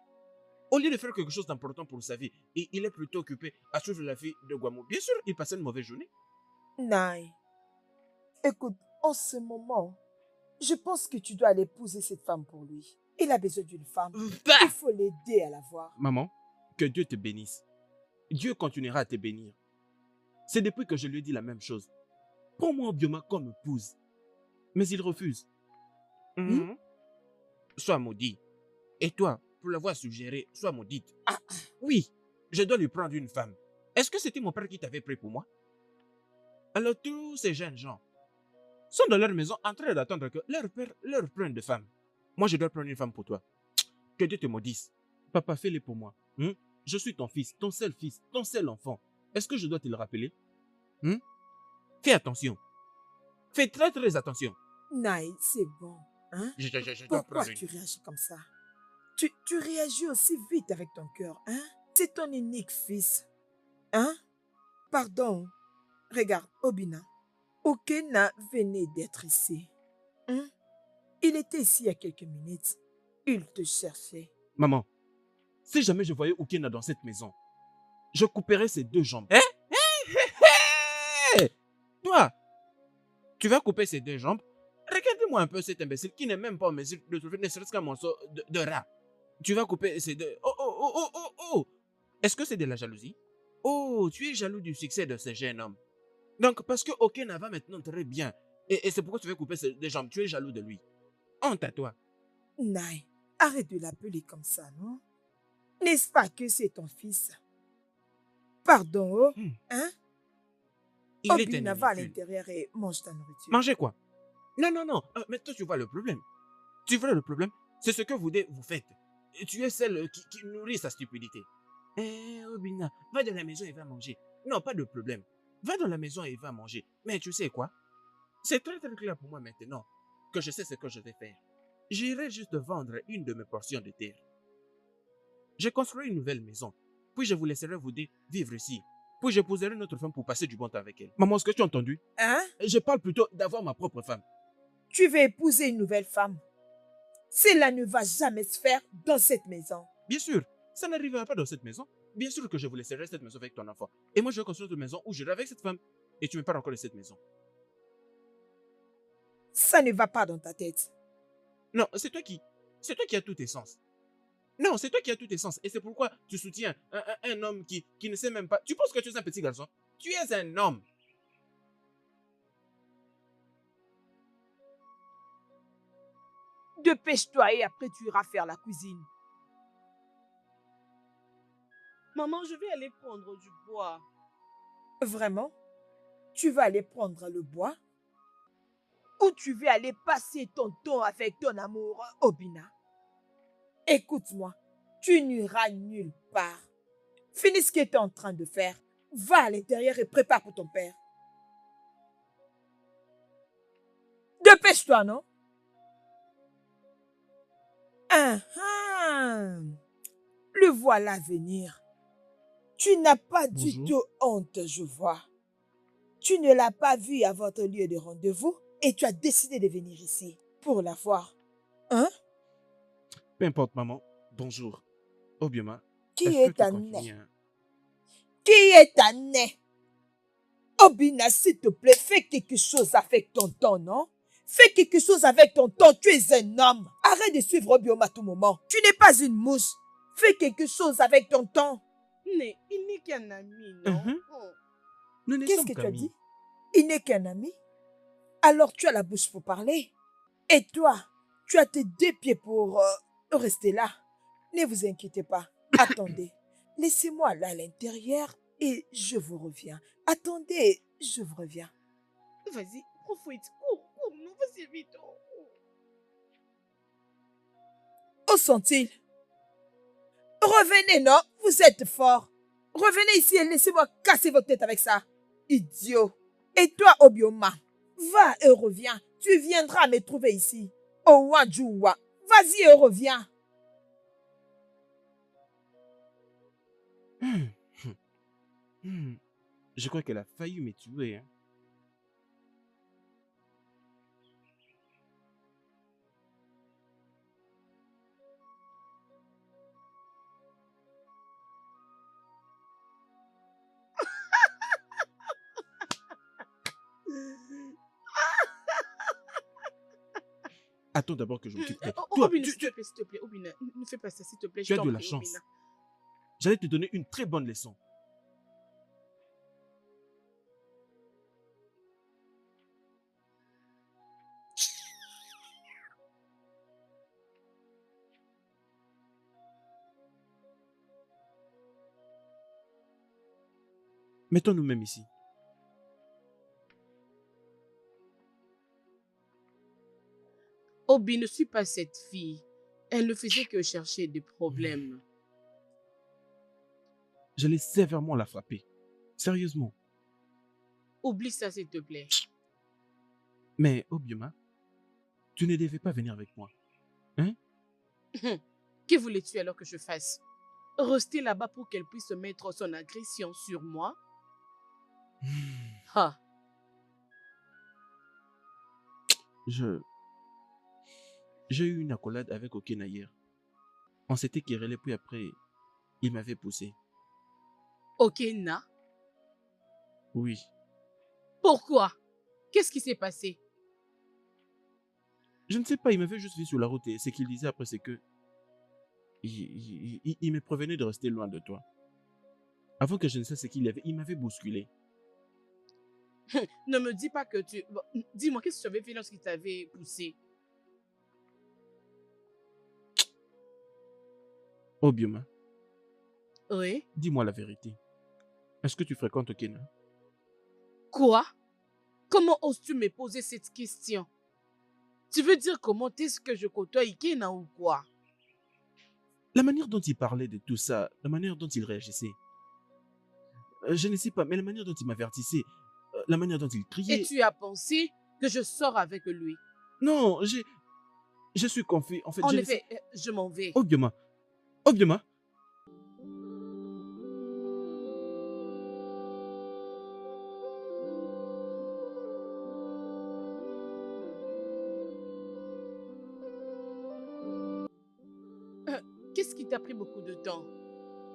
Speaker 2: Au lieu de faire quelque chose d'important pour sa vie, il est plutôt occupé à suivre la fille de Guamou. Bien sûr, il passait une mauvaise journée.
Speaker 3: Naï, écoute, en ce moment, je pense que tu dois aller épouser cette femme pour lui. Il a besoin d'une femme. Il faut l'aider à la voir.
Speaker 2: Maman, que Dieu te bénisse. Dieu continuera à te bénir. C'est depuis que je lui ai dit la même chose. Prends-moi Obioma comme épouse. Mais il refuse. Mhm. Sois maudit. Et toi, pour l'avoir suggéré, sois maudite. Ah, oui, je dois lui prendre une femme. Est-ce que c'était mon père qui t'avait pris pour moi? Alors tous ces jeunes gens sont dans leur maison en train d'attendre que leur père leur prenne de femme. Moi, je dois prendre une femme pour toi. Que Dieu te maudisse. Papa, fais-le pour moi. Je suis ton fils, ton seul enfant. Est-ce que je dois te le rappeler? Fais attention. Fais très très attention.
Speaker 3: Naï, c'est bon. Hein?
Speaker 2: Je dois
Speaker 3: Pourquoi
Speaker 2: prendre une.
Speaker 3: tu réagis comme ça? Tu réagis aussi vite avec ton cœur, hein? C'est ton unique fils, hein? Pardon. Regarde, Obina. Okena venait d'être ici. Hein? Il était ici il y a quelques minutes. Il te cherchait.
Speaker 2: Maman, si jamais je voyais Okena dans cette maison, je couperais ses 2 jambes. Hé! Toi, tu vas couper ses 2 jambes? Regardez-moi un peu cet imbécile qui n'est même pas en mesure de trouver ne serait-ce qu'un morceau de rat. Tu vas couper ses 2... Oh, oh, oh, oh, oh, oh! Est-ce que c'est de la jalousie? Oh, tu es jaloux du succès de ce jeune homme. Donc, parce que Okena va maintenant très bien, et c'est pourquoi tu veux couper ses 2 jambes, tu es jaloux de lui. Honte à toi.
Speaker 3: Naï, arrête de l'appeler comme ça, non? N'est-ce pas que c'est ton fils? Pardon, oh?
Speaker 2: Hmm.
Speaker 3: Hein?
Speaker 2: Il est
Speaker 3: Obina,
Speaker 2: un
Speaker 3: va à
Speaker 2: ridicule.
Speaker 3: l'intérieur et mange ta nourriture.
Speaker 2: Manger quoi? Non, non, non. Mais toi, tu vois le problème. Tu vois le problème? C'est ce que vous faites. Et tu es celle qui nourrit sa stupidité. Obina, va dans la maison et va manger. Non, pas de problème. Va dans la maison et va manger. Mais tu sais quoi? C'est très très clair pour moi maintenant que je sais ce que je vais faire. J'irai juste vendre une de mes portions de terre. Je construirai une nouvelle maison. Puis je vous laisserai vous deux vivre ici. Puis j'épouserai notre femme pour passer du bon temps avec elle. Maman, est-ce que tu as entendu?
Speaker 3: Hein?
Speaker 2: Je parle plutôt d'avoir ma propre femme.
Speaker 3: Tu veux épouser une nouvelle femme? Cela ne va jamais se faire dans cette maison.
Speaker 2: Bien sûr, ça n'arrivera pas dans cette maison. Bien sûr que je vous laisserai cette maison avec ton enfant. Et moi, je vais construire une maison où j'irai avec cette femme. Et tu me parles encore de cette maison.
Speaker 3: Ça ne va pas dans ta tête.
Speaker 2: Non, c'est toi qui as tout tes sens. Non, c'est toi qui as tout tes sens. Et c'est pourquoi tu soutiens un homme qui ne sait même pas. Tu penses que tu es un petit garçon? Tu es un homme.
Speaker 3: Dépêche-toi et après tu iras faire la cuisine.
Speaker 1: Maman, je vais aller prendre du bois.
Speaker 3: Vraiment? Tu vas aller prendre le bois? Ou tu veux aller passer ton temps avec ton amour, Obina? Écoute-moi, tu n'iras nulle part. Finis ce que tu es en train de faire. Va à l'intérieur et prépare pour ton père. Dépêche-toi, non? Ah, ah. Le voilà venir. Tu n'as pas du
Speaker 2: Bonjour.
Speaker 3: tout honte, je vois. Tu ne l'as pas vu à votre lieu de rendez-vous et tu as décidé de venir ici pour la voir. Hein?
Speaker 2: Peu importe, maman. Bonjour. Obioma,
Speaker 3: Qui
Speaker 2: est-ce
Speaker 3: est
Speaker 2: que
Speaker 3: ta
Speaker 2: tu
Speaker 3: nez?
Speaker 2: continues?
Speaker 3: Qui est ta nez? Obina, s'il te plaît, fais quelque chose avec ton temps, non? Fais quelque chose avec ton temps, tu es un homme. Arrête de suivre Obioma à tout moment. Tu n'es pas une mouche. Fais quelque chose avec ton temps.
Speaker 1: Mais il n'est qu'un ami, non?
Speaker 2: Mhm.
Speaker 1: Oh.
Speaker 2: Nous ne
Speaker 3: Qu'est-ce
Speaker 2: sommes
Speaker 3: que tu as
Speaker 2: qu'amis.
Speaker 3: dit? Il n'est qu'un ami. Alors tu as la bouche pour parler. Et toi, tu as tes 2 pieds pour rester là. Ne vous inquiétez pas. Attendez. Laissez-moi là à l'intérieur et je vous reviens. Attendez, je vous reviens.
Speaker 1: Vas-y, profite. Cours, non, vas-y vite. Oh.
Speaker 3: Où sont-ils? Revenez, non? Vous êtes fort. Revenez ici et laissez-moi casser votre tête avec ça. Idiot. Et toi, Obioma, va et reviens. Tu viendras me trouver ici. Owajuwa. Vas-y et reviens.
Speaker 2: Je crois qu'elle a failli me tuer. Hein. Attends d'abord que je m'occupe d'elle. Toi,
Speaker 1: Obina, s'il te plaît, Obina, ne fais pas ça, s'il te plaît.
Speaker 2: tu as
Speaker 1: je
Speaker 2: de
Speaker 1: t'en
Speaker 2: la
Speaker 1: prie,
Speaker 2: chance.
Speaker 1: Obina.
Speaker 2: J'allais te donner une très bonne leçon. Mettons nous-mêmes ici.
Speaker 1: Obi, ne suis pas cette fille. Elle ne faisait que chercher des problèmes.
Speaker 2: J'allais sévèrement la frapper. Sérieusement.
Speaker 1: Oublie ça, s'il te plaît.
Speaker 2: Mais Obioma, Tu ne devais pas venir avec moi. Hein?
Speaker 1: Que voulais-tu alors que je fasse? Rester là-bas pour qu'elle puisse mettre son agression sur moi? Ah,
Speaker 2: Je... J'ai eu une accolade avec Okena hier. On s'était querellé, puis après, il m'avait poussé.
Speaker 1: ok, Na.
Speaker 2: Oui.
Speaker 1: Pourquoi? Qu'est-ce qui s'est passé?
Speaker 2: Je ne sais pas, il m'avait juste vu sur la route et ce qu'il disait après, c'est que... Il me prévenait de rester loin de toi. Avant que je ne sache ce qu'il y avait, il m'avait bousculé.
Speaker 1: Ne me dis pas que tu... Bon, dis-moi, qu'est-ce que tu avais fait lorsqu'il t'avait poussé?
Speaker 2: Obioma,
Speaker 1: Oui?
Speaker 2: dis-moi la vérité. Est-ce que tu fréquentes Okena?
Speaker 1: Quoi? Comment oses-tu me poser cette question? Tu veux dire comment est-ce que je côtoie Ikena ou quoi?
Speaker 2: La manière dont il parlait de tout ça, la manière dont il réagissait, je ne sais pas, mais la manière dont il m'avertissait, la manière dont il
Speaker 1: Et
Speaker 2: criait...
Speaker 1: tu as pensé que je sors avec lui?
Speaker 2: Non, je suis confus. En fait,
Speaker 1: En
Speaker 2: je ne sais...
Speaker 1: effet, je m'en vais.
Speaker 2: Obioma, Obioma,
Speaker 1: Qu'est-ce qui t'a pris beaucoup de temps?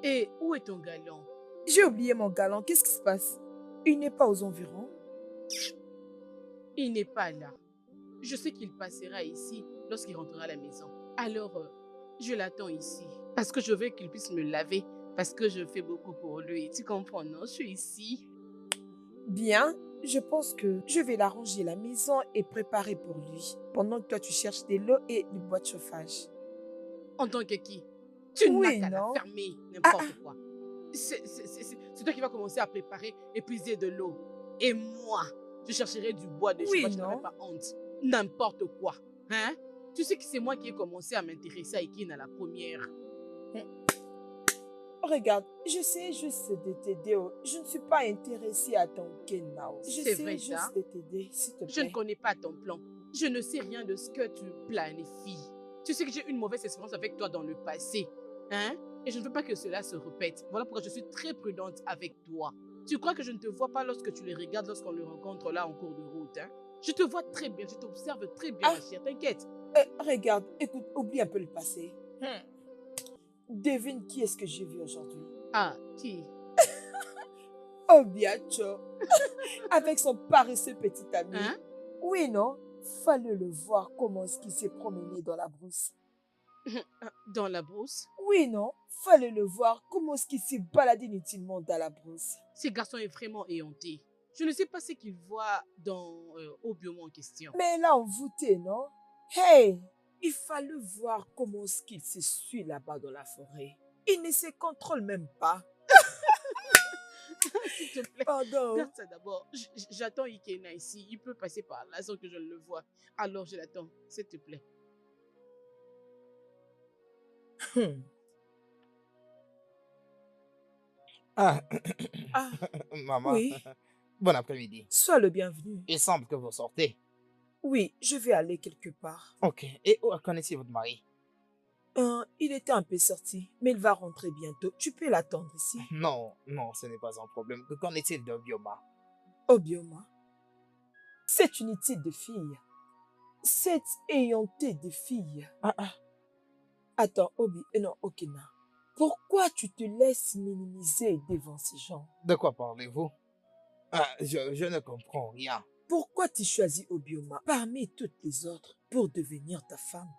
Speaker 1: Et où est ton galant?
Speaker 3: J'ai oublié mon galant. Qu'est-ce qui se passe? Il n'est pas aux environs.
Speaker 1: Il n'est pas là. Je sais qu'il passera ici lorsqu'il rentrera à la maison. Alors, je l'attends ici. Parce que je veux qu'il puisse me laver. Parce que je fais beaucoup pour lui. Tu comprends, non? Je suis ici.
Speaker 3: Bien, je pense que je vais l'arranger la maison et préparer pour lui. Pendant que toi, tu cherches de l'eau et du bois de chauffage.
Speaker 1: En tant que qui? Tu
Speaker 3: Oui,
Speaker 1: n'as qu'à la
Speaker 3: non?
Speaker 1: fermer, n'importe quoi. C'est toi qui vas commencer à préparer et puiser de l'eau. Et moi, je chercherai du bois de
Speaker 3: Oui,
Speaker 1: chauffage, je
Speaker 3: non?
Speaker 1: n'aurai pas honte. N'importe quoi. Hein? Tu sais que c'est moi qui ai commencé à m'intéresser à Ikine à la première.
Speaker 3: Regarde, j'essaie juste de t'aider. Je ne suis pas intéressée à ton Kenao.
Speaker 1: C'est
Speaker 3: J'essaie
Speaker 1: vrai,
Speaker 3: juste
Speaker 1: ça?
Speaker 3: de t'aider, s'il te plaît.
Speaker 1: Je ne connais pas ton plan. Je ne sais rien de ce que tu planifies. Tu sais que j'ai eu une mauvaise expérience avec toi dans le passé. Hein? Et je ne veux pas que cela se répète. Voilà pourquoi je suis très prudente avec toi. Tu crois que je ne te vois pas lorsque tu le regardes, lorsqu'on le rencontre là en cours de route, hein? Je te vois très bien, je t'observe très bien,
Speaker 3: Ah.
Speaker 1: ma chère, t'inquiète.
Speaker 3: Regarde, écoute, oublie un peu le passé. Devine qui est-ce que j'ai vu aujourd'hui?
Speaker 1: Ah, qui?
Speaker 3: Obiacho. Avec son paresseux petit ami.
Speaker 1: Hein?
Speaker 3: Oui, non? Fallait le voir comment est-ce qu'il s'est promené dans la brousse.
Speaker 1: Dans la brousse?
Speaker 3: Oui, non? Fallait le voir comment est-ce qu'il s'est baladé inutilement dans la brousse.
Speaker 1: Ce garçon est vraiment éhonté. Je ne sais pas ce qu'il voit dans Obioma en question.
Speaker 3: Mais là, envoûté, non? Hey! Il fallait voir comment est-ce qu'il se suit là-bas dans la forêt. Il ne se contrôle même pas.
Speaker 1: S'il te plaît,
Speaker 3: Pardon.
Speaker 1: garde ça d'abord. J'attends Ikena ici. Il peut passer par là sans que je le voie. Alors je l'attends, s'il te plaît.
Speaker 5: Ah,
Speaker 3: Ah,
Speaker 5: maman,
Speaker 3: oui.
Speaker 5: bon après-midi.
Speaker 3: Sois le bienvenu.
Speaker 5: Il semble que vous sortez.
Speaker 3: Oui, je vais aller quelque part.
Speaker 5: Ok. Et où connaissez votre mari?
Speaker 3: Il était un peu sorti, mais il va rentrer bientôt. Tu peux l'attendre ici.
Speaker 5: Non, non, ce n'est pas un problème. Que qu'en est-il d'Obioma?
Speaker 3: Obioma, c'est une petite de fille. Cette éhontée de fille. Attends, non, Okena. Pourquoi tu te laisses minimiser devant ces gens?
Speaker 5: De quoi parlez-vous? Je ne comprends rien.
Speaker 3: Pourquoi tu choisis Obioma parmi toutes les autres pour devenir ta femme?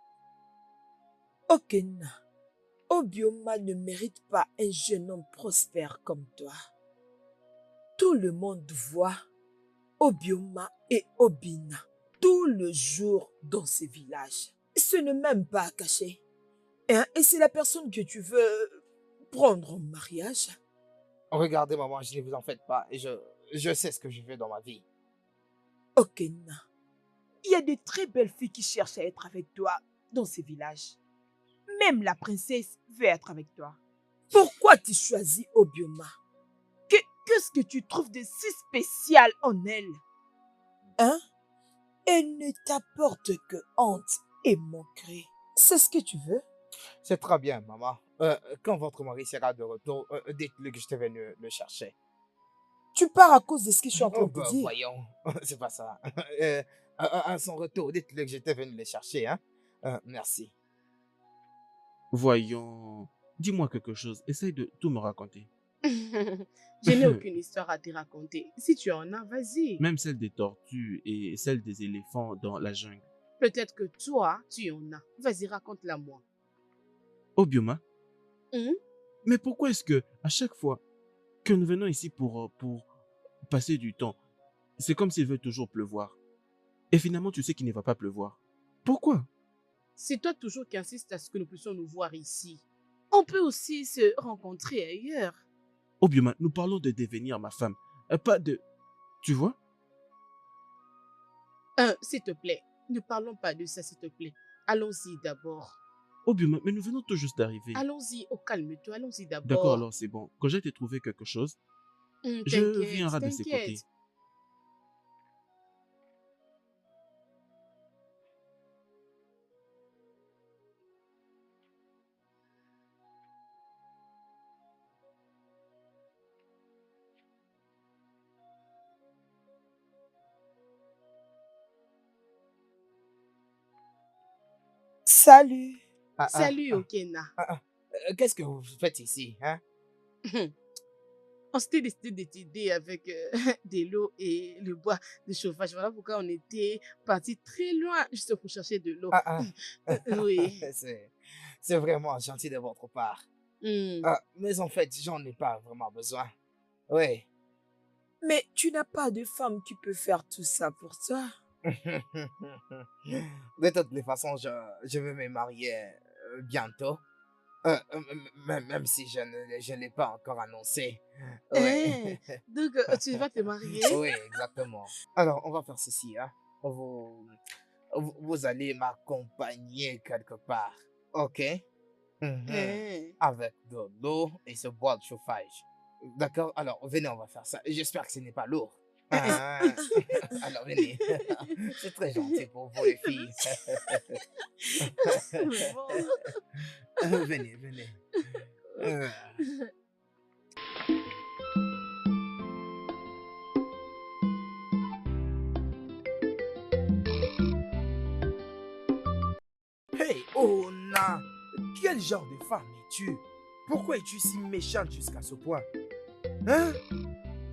Speaker 3: Okena, Obioma ne mérite pas un jeune homme prospère comme toi. Tout le monde voit Obioma et Obina tout le jour dans ces villages. Ce n'est même pas à cacher. Hein? Et c'est la personne que tu veux prendre en mariage.
Speaker 5: Regardez, maman, je ne vous en faites pas. Je sais ce que je veux dans ma vie.
Speaker 3: Okena, il y a de très belles filles qui cherchent à être avec toi dans ces villages. Même la princesse veut être avec toi. Pourquoi tu choisis Obioma? Qu'est-ce que tu trouves de si spécial en elle? Hein? et ne t'apporte que honte et moquerie. C'est ce que tu veux?
Speaker 5: C'est très bien, maman. Quand votre mari sera de retour, dites-lui que je suis venu le chercher.
Speaker 3: Tu pars à cause de ce que je suis en train
Speaker 5: Oh,
Speaker 3: de te
Speaker 5: bah,
Speaker 3: dire.
Speaker 5: voyons, c'est pas ça. À son retour, dites-lui que j'étais venu le chercher, hein. Merci.
Speaker 2: Voyons, dis-moi quelque chose. Essaye de tout me raconter.
Speaker 1: Je n'ai aucune histoire à te raconter. Si tu en as, vas-y.
Speaker 2: Même celle des tortues et celle des éléphants dans la jungle.
Speaker 1: Peut-être que toi, tu en as. Vas-y, raconte-la moi.
Speaker 2: Obioma,
Speaker 1: Hum?
Speaker 2: mais pourquoi est-ce que à chaque fois que nous venons ici pour passer du temps, c'est comme s'il veut toujours pleuvoir. Et finalement, tu sais qu'il ne va pas pleuvoir. Pourquoi?
Speaker 1: C'est toi toujours qui insistes à ce que nous puissions nous voir ici. On peut aussi se rencontrer ailleurs.
Speaker 2: Obioma, nous parlons de devenir ma femme, pas de... Tu vois?
Speaker 1: S'il te plaît, ne parlons pas de ça, s'il te plaît. Allons-y d'abord.
Speaker 2: Obioma, mais nous venons tout juste d'arriver.
Speaker 1: Allons-y, oh calme-toi, allons-y d'abord.
Speaker 2: D'accord, alors c'est bon. Quand j'ai te trouvé quelque chose, je
Speaker 1: T'inquiète,
Speaker 2: viendrai de ses côtés.
Speaker 1: t'inquiète.
Speaker 3: Salut.
Speaker 5: Ah, ah,
Speaker 1: Salut,
Speaker 5: ah,
Speaker 1: Okena.
Speaker 5: qu'est-ce que vous faites ici, hein?
Speaker 1: On s'était décidé de t'aider avec de l'eau et le bois de chauffage. Voilà pourquoi on était parti très loin juste pour chercher de l'eau.
Speaker 5: Ah, ah.
Speaker 1: Oui.
Speaker 5: C'est vraiment gentil de votre part.
Speaker 1: Hmm.
Speaker 5: Mais en fait, j'en ai pas vraiment besoin. Oui.
Speaker 3: Mais tu n'as pas de femme qui peut faire tout ça pour toi.
Speaker 5: De toutes les façons, je vais me marier bientôt. Même si je ne l'ai pas encore annoncé. Oui.
Speaker 1: Donc, tu vas te marier?
Speaker 5: Oui, exactement. Alors, on va faire ceci, hein. Vous allez m'accompagner quelque part. OK? Mhm.
Speaker 1: Hein.
Speaker 5: Avec de l'eau et ce bois de chauffage. D'accord? Alors, venez, on va faire ça. J'espère que ce n'est pas lourd. Ah, alors, venez. C'est très gentil pour vous, les filles.
Speaker 1: Bon.
Speaker 5: Venez, venez. Euh,
Speaker 4: Hey, Ona, quel genre de femme es-tu? Pourquoi es-tu si méchante jusqu'à ce point? Hein?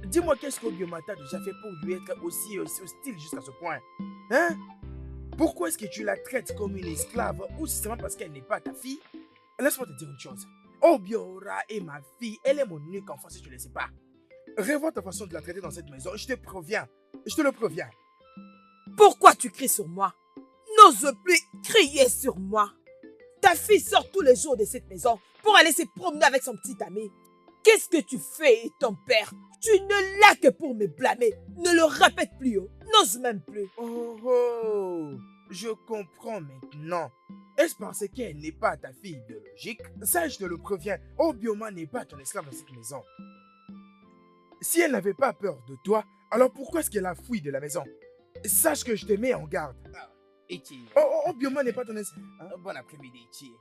Speaker 4: Dis-moi qu'est-ce qu'Obioma t'a déjà fait pour lui être aussi hostile jusqu'à ce point? Hein? Pourquoi est-ce que tu la traites comme une esclave ou c'est seulement parce qu'elle n'est pas ta fille? Laisse-moi te dire une chose. Obiora est ma fille, elle est mon unique enfant si tu ne le sais pas. Revois ta façon de la traiter dans cette maison, je te préviens. Je te le préviens.
Speaker 3: Pourquoi tu cries sur moi? N'ose plus crier sur moi. Ta fille sort tous les jours de cette maison pour aller se promener avec son petit ami. Qu'est-ce que tu fais, ton père? Tu ne l'as que pour me blâmer. Ne le répète plus, oh. N'ose même plus.
Speaker 4: Oh, oh, je comprends maintenant. Est-ce parce qu'elle n'est pas ta fille biologique? Ça, je te le préviens. Obioma n'est pas ton esclave dans cette maison. Si elle n'avait pas peur de toi, alors pourquoi est-ce qu'elle a fui de la maison? Sache que je te mets en garde.
Speaker 5: Ichi.
Speaker 4: Obioma n'est pas ton esclave.
Speaker 5: Bon après-midi, Ichi.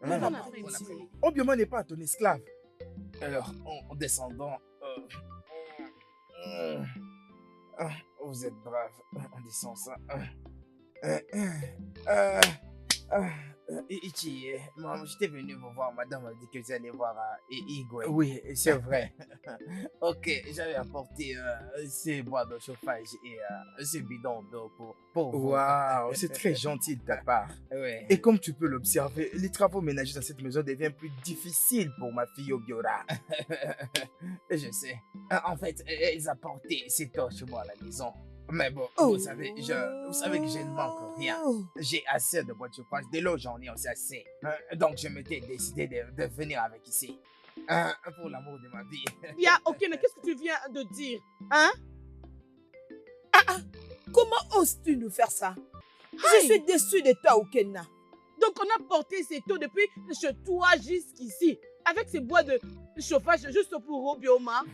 Speaker 1: Bon
Speaker 5: Bon
Speaker 1: après-midi.
Speaker 5: après-midi.
Speaker 4: Obioma n'est pas ton esclave.
Speaker 5: Alors, en descendant, vous êtes brave en disant ça. Ichi, moi, j'étais venu vous voir. Madame m'a dit que vous allez voir Igwe.
Speaker 4: Oui,
Speaker 5: C'est vrai. Ok, j'avais apporté ces bois de chauffage et ce bidon d'eau pour vous.
Speaker 4: Waouh, c'est très gentil de ta part.
Speaker 5: Ouais.
Speaker 4: Et comme tu peux l'observer, les travaux ménagers dans cette maison deviennent plus difficiles pour ma fille Obiora.
Speaker 5: Je sais. En fait, ils apportaient ces torches chez moi à la maison. Mais bon,
Speaker 3: Oh.
Speaker 5: vous savez que je ne manque rien. J'ai assez de bois de chauffage, de l'eau j'en ai aussi assez. Donc je m'étais décidé de venir avec ici. Pour l'amour de ma vie.
Speaker 1: Bien, Okena, qu'est-ce que tu viens de dire? Hein?
Speaker 3: Comment oses-tu nous faire ça? Je suis déçue de toi, Okena.
Speaker 1: Donc on a porté ces taux depuis chez toi jusqu'ici. Avec ces bois de chauffage juste pour Obioma.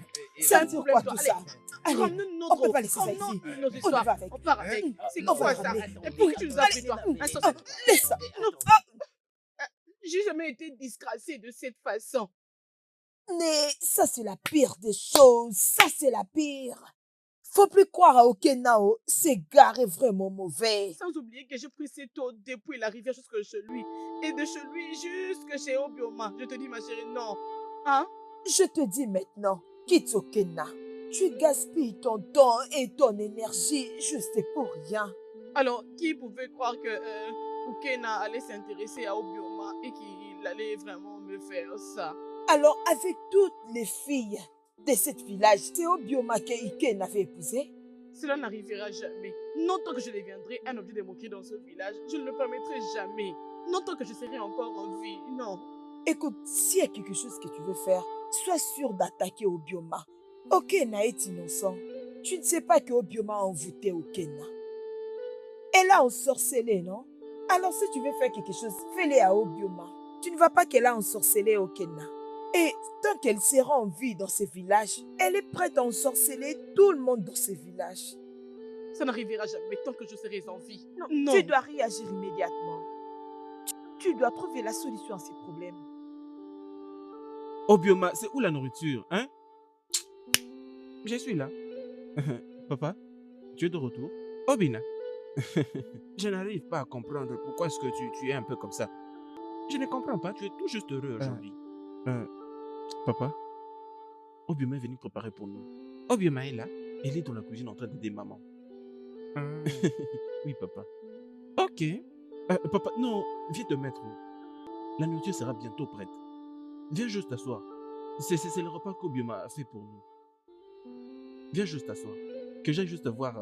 Speaker 3: Ça
Speaker 1: un
Speaker 3: veut dire
Speaker 1: problème,
Speaker 3: quoi
Speaker 1: toi.
Speaker 3: tout ça? Allez,
Speaker 1: Ramenons
Speaker 3: on peut pas laisser ça
Speaker 1: ramenons
Speaker 3: ici.
Speaker 1: nos
Speaker 3: On y
Speaker 1: histoires.
Speaker 3: va avec.
Speaker 1: On part avec. C'est
Speaker 3: on
Speaker 1: quoi
Speaker 3: va
Speaker 1: ça?
Speaker 3: ramener.
Speaker 1: Et pour qui tu nous as pris, toi? Un sorcier.
Speaker 3: Laisse ça.
Speaker 1: Non. J'ai jamais été disgracée de cette façon.
Speaker 3: Mais ça, c'est la pire des choses. Ça, c'est la pire. Faut plus croire à Okenao. C'est garé vraiment mauvais.
Speaker 1: Sans oublier que j'ai pris cette eau depuis la rivière jusque chez lui. Et de chez lui jusque chez Obioma. Je te dis, ma chérie, non. Hein?
Speaker 3: Je te dis maintenant, quitte Okena. Tu gaspilles ton temps et ton énergie juste pour rien.
Speaker 1: Alors, qui pouvait croire que Ukena allait s'intéresser à Obioma et qu'il allait vraiment me faire ça?
Speaker 3: Alors, avec toutes les filles de ce village, c'est Obioma que Iken avait épousé?
Speaker 1: Cela n'arrivera jamais. Non tant que je deviendrai un objet de moquerie dans ce village, je ne le permettrai jamais. Non tant que je serai encore en vie, non.
Speaker 3: Écoute, s'il y a quelque chose que tu veux faire, sois sûr d'attaquer Obioma. Okena est innocent. Tu ne sais pas que Obioma a envoûté Okena. Elle a ensorcelé, non? Alors si tu veux faire quelque chose, fais-le à Obioma. Tu ne vois pas qu'elle a ensorcelé Okena. Et tant qu'elle sera en vie dans ce village, elle est prête à ensorceler tout le monde dans ce village.
Speaker 1: Ça n'arrivera jamais tant que je serai en vie.
Speaker 3: Non,
Speaker 1: Non.
Speaker 3: tu dois réagir immédiatement. Tu dois trouver la solution à ces problèmes.
Speaker 2: Obioma, c'est où la nourriture, hein? Je suis là. Papa, tu es de retour? Obina, je n'arrive pas à comprendre pourquoi est-ce que tu es un peu comme ça. Je ne comprends pas, tu es tout juste heureux aujourd'hui. Papa, Obioma est venu préparer pour nous. Obioma est là, elle est dans la cuisine en train d'aider maman. Oui, papa. Ok. Papa, non, viens te mettre. La nourriture sera bientôt prête. Viens juste t'asseoir. C'est le repas qu'Obioma a fait pour nous. Viens juste t'asseoir. Que j'aille juste voir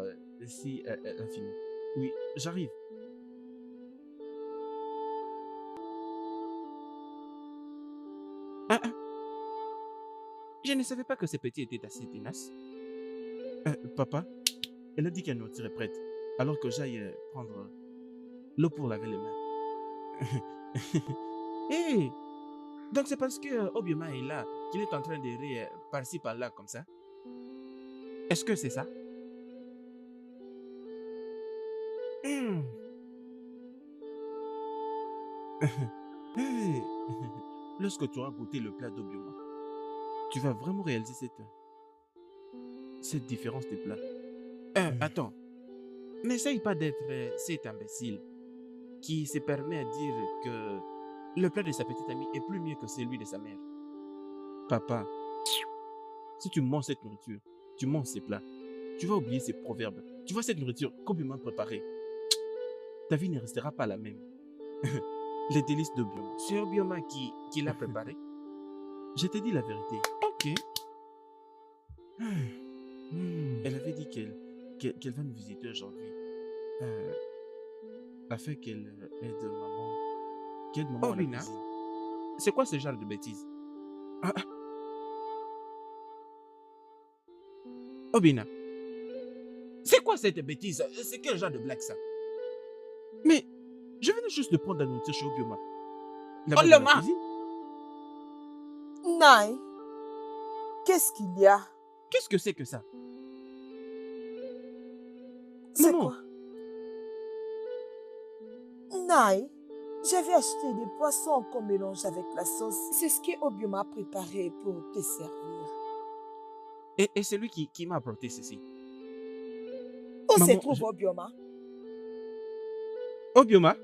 Speaker 2: si elle a fini. Oui, j'arrive. Je ne savais pas que ces petits étaient assez tenaces. Papa, elle a dit qu'elle nourriture est prête. Alors que j'aille prendre l'eau pour laver les mains. Hé! Donc c'est parce que Obioma est là qu'il est en train d'errer par-ci par-là comme ça? Est-ce que c'est ça? Lorsque tu auras goûté le plat d'Obioma, tu vas vraiment réaliser cette différence de plat. Attends, n'essaye pas d'être cet imbécile qui se permet à dire que le plat de sa petite amie est plus mieux que celui de sa mère. Papa, si tu manges cette nourriture, tu manges ces plats, tu vas oublier ces proverbes. Tu vois cette nourriture complètement préparée. Ta vie ne restera pas la même. Les délices d'Obioma. C'est Obioma qui l'a préparé. Je t'ai dit la vérité. Ok. Elle avait dit qu'elle va nous visiter aujourd'hui. Afin qu'elle aide maman. Qu'elle aide maman à la cuisine. C'est quoi ce genre de bêtises? Obina, c'est quoi cette bêtise? C'est quel genre de blague ça? Mais je venais juste de prendre la nourriture chez Obioma. Là-bas dans la cuisine.
Speaker 3: Naï, qu'est-ce qu'il y a?
Speaker 2: Qu'est-ce que c'est que ça?
Speaker 3: C'est
Speaker 2: Maman.
Speaker 3: quoi? Naï, j'avais acheté des poissons qu'on mélange avec la sauce. C'est ce que Obioma a préparé pour te servir.
Speaker 2: Et c'est lui qui m'a apporté ceci.
Speaker 3: Où se
Speaker 2: Maman,
Speaker 3: trouve Obioma?
Speaker 2: Obioma?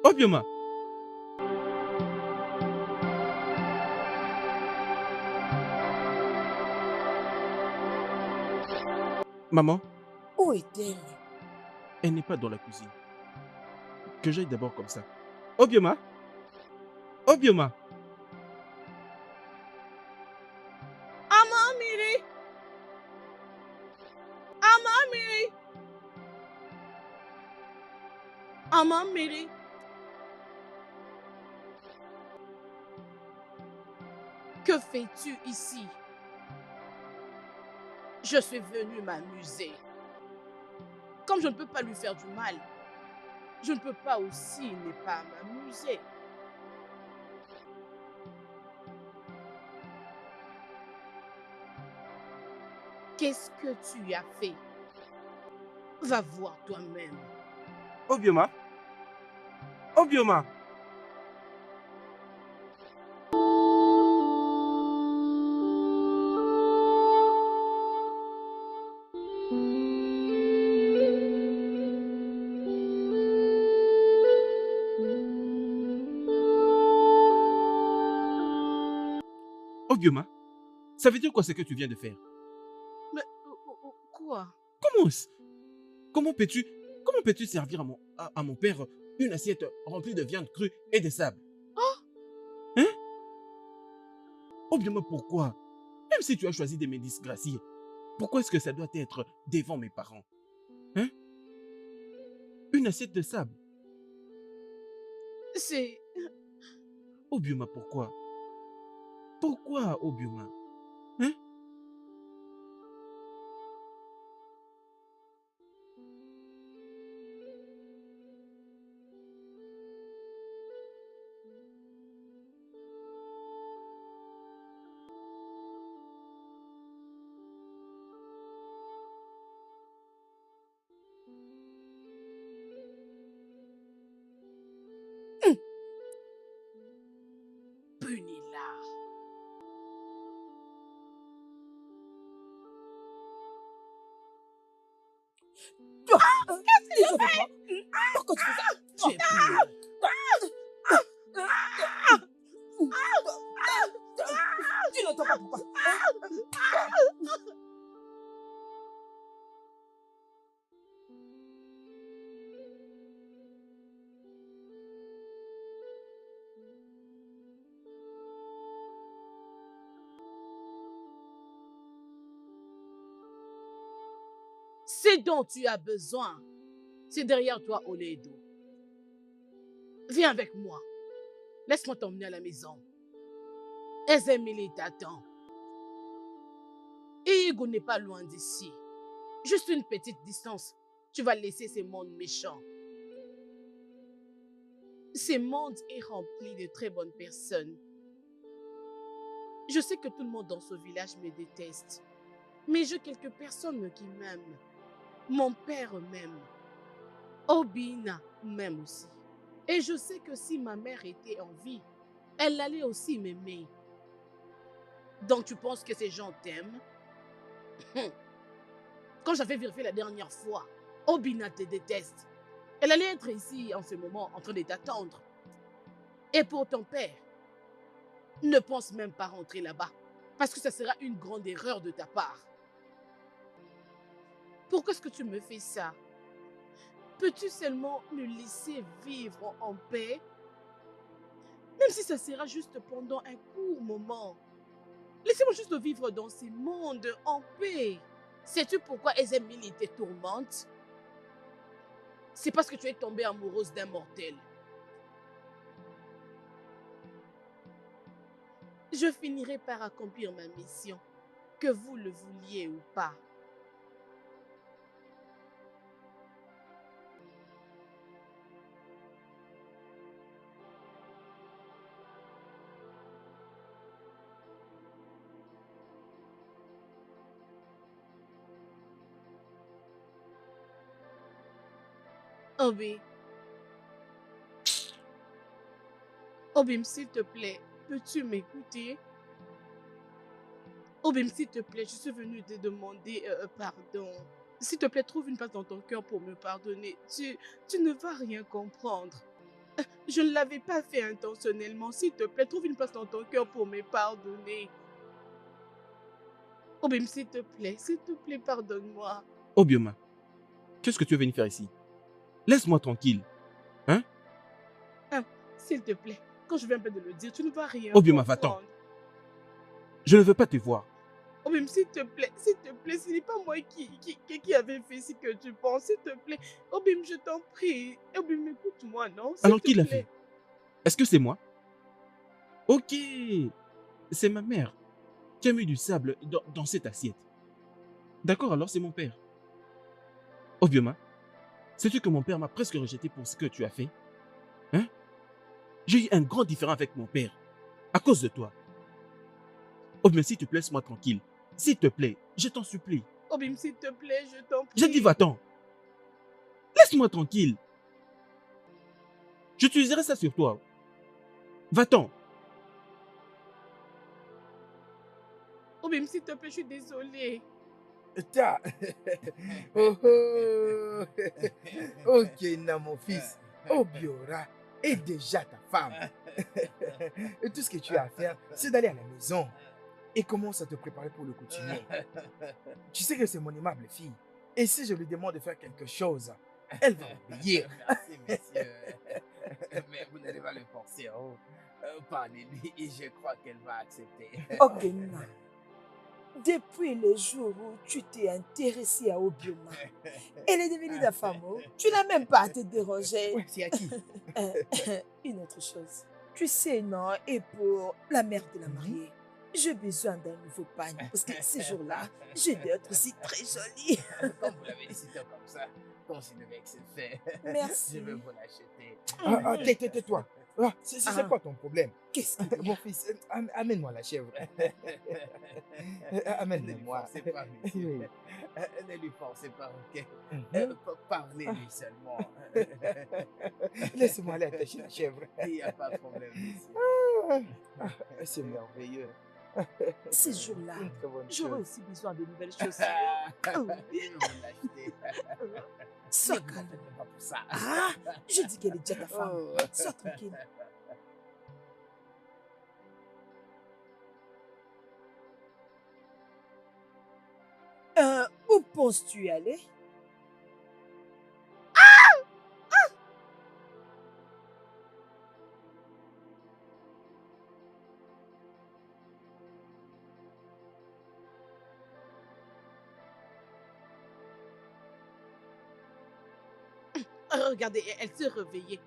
Speaker 2: Obioma? Maman,
Speaker 3: Où est-elle?
Speaker 2: elle n'est pas dans la cuisine. Que j'aille d'abord comme ça. Obioma? Obioma?
Speaker 1: Amamiri! Amamiri! Amamiri! Que fais-tu ici? Je suis venue m'amuser. Comme je ne peux pas lui faire du mal, je ne peux pas aussi ne pas m'amuser. Qu'est-ce que tu as fait? Va voir toi-même.
Speaker 2: Obioma, Obioma. Obioma, ça veut dire quoi ce que tu viens de faire?
Speaker 1: Mais quoi?
Speaker 2: Comment, comment peux-tu servir à mon père une assiette remplie de viande crue et de sable?
Speaker 1: Oh,
Speaker 2: Hein? Obioma, pourquoi? Même si tu as choisi de me disgracier, pourquoi est-ce que ça doit être devant mes parents? Hein? Une assiette de sable?
Speaker 1: c'est...
Speaker 2: Obioma, pourquoi? Pourquoi, Obioma? Hein?
Speaker 1: Punis-la.
Speaker 3: Toi, qu'est-ce que tu fais? Pourquoi tu fais ça?
Speaker 1: Tu es puni.
Speaker 3: Tu n'entends pas pourquoi?
Speaker 1: Ce dont tu as besoin, c'est derrière toi, Oledo. Viens avec moi. Laisse-moi t'emmener à la maison. Ezemili t'attend. Et Hugo n'est pas loin d'ici. Juste une petite distance. Tu vas laisser ce monde méchant. Ce monde est rempli de très bonnes personnes. Je sais que tout le monde dans ce village me déteste. Mais j'ai quelques personnes qui m'aiment. Mon père m'aime. Obina m'aime aussi. Et je sais que si ma mère était en vie, elle allait aussi m'aimer. Donc tu penses que ces gens t'aiment? Quand j'avais vérifié la dernière fois, Obina te déteste. Elle allait être ici en ce moment en train de t'attendre. Et pour ton père, ne pense même pas rentrer là-bas. Parce que ça sera une grande erreur de ta part. Pourquoi est-ce que tu me fais ça? Peux-tu seulement me laisser vivre en paix? Même si ça sera juste pendant un court moment. Laissez-moi juste vivre dans ce monde en paix. Sais-tu pourquoi Ezemili te tourmente? C'est parce que tu es tombée amoureuse d'un mortel. Je finirai par accomplir ma mission, que vous le vouliez ou pas. Obi. Obim, s'il te plaît, peux-tu m'écouter? Obim, s'il te plaît, je suis venue te demander pardon. S'il te plaît, trouve une place dans ton cœur pour me pardonner. Tu ne vas rien comprendre. Je ne l'avais pas fait intentionnellement. S'il te plaît, trouve une place dans ton cœur pour me pardonner. Obim, s'il te plaît, pardonne-moi.
Speaker 2: Obioma, qu'est-ce que tu es venu faire ici? Laisse-moi tranquille. Hein?
Speaker 1: S'il te plaît, quand je viens de le dire, tu ne vas rien
Speaker 2: Obioma,
Speaker 1: comprendre.
Speaker 2: va-t'en. Je ne veux pas te voir.
Speaker 1: Obim, s'il te plaît, ce n'est pas moi qui avait fait ce que tu penses, s'il te plaît. Obim, je t'en prie. Obim, écoute-moi, non? S'il
Speaker 2: Alors
Speaker 1: te
Speaker 2: qui l'a
Speaker 1: plaît.
Speaker 2: fait? Est-ce que c'est moi? Ok, c'est ma mère qui a mis du sable dans cette assiette. D'accord, alors c'est mon père. Obioma, Sais-tu que mon père m'a presque rejeté pour ce que tu as fait? Hein? J'ai eu un grand différend avec mon père. À cause de toi. Oh, mais s'il te plaît, laisse-moi tranquille. S'il te plaît, je t'en supplie.
Speaker 1: Obim, s'il te plaît, je t'en prie.
Speaker 2: J'ai dit va-t'en. Laisse-moi tranquille. J'utiliserai ça sur toi. Va-t'en.
Speaker 1: Obim, s'il te plaît, je suis désolée.
Speaker 4: Ta. Oh, oh. Ok, na mon fils. Obiora est déjà ta femme. Et tout ce que tu as à faire, c'est d'aller à la maison et commence à te préparer pour le continuer. Tu sais que c'est mon aimable fille. Et si je lui demande de faire quelque chose, elle va obéir.
Speaker 5: Merci, messieurs. Mais vous n'allez pas le forcer. Oh. Parlez-lui et je crois qu'elle va accepter.
Speaker 3: Ok, Nina. Depuis le jour où tu t'es intéressé à Obioma, elle est devenue ta femme. Oh. Tu n'as même pas à te déranger.
Speaker 4: Ouais, c'est à qui?
Speaker 3: Une autre chose. Tu sais, non, et pour la mère de la mariée, j'ai besoin d'un nouveau pagne parce que ce jour-là, je dois être aussi très jolie.
Speaker 5: Comme vous l'avez décidé comme ça, considérez que c'est fait.
Speaker 3: Merci.
Speaker 5: Je vais vous l'acheter.
Speaker 4: Tais-toi. Ah, c'est quoi ton problème?
Speaker 3: Qu'est-ce que
Speaker 4: Mon fils, amène-moi la chèvre.
Speaker 5: Ne lui
Speaker 4: Amène-moi.
Speaker 5: forcez pas, monsieur.
Speaker 4: Oui.
Speaker 5: Ne lui forcez pas, ok?
Speaker 4: Mhm.
Speaker 5: Parlez-lui seulement.
Speaker 4: Laisse-moi aller attacher la chèvre.
Speaker 5: Il n'y a pas de problème, monsieur.
Speaker 4: C'est merveilleux.
Speaker 3: ce jour-là,
Speaker 4: Une très bonne
Speaker 3: j'aurai
Speaker 4: chose.
Speaker 3: aussi besoin de nouvelles chaussures. Oh.
Speaker 5: Je vais vous l'acheter.
Speaker 3: Sois
Speaker 5: Ne vous
Speaker 3: calme.
Speaker 5: inquiétez pas pour ça.
Speaker 3: Ah, je dis qu'elle est déjà ta femme.
Speaker 5: Oh.
Speaker 3: Sois tranquille. Où penses-tu aller?
Speaker 1: Regardez, elle s'est réveillée.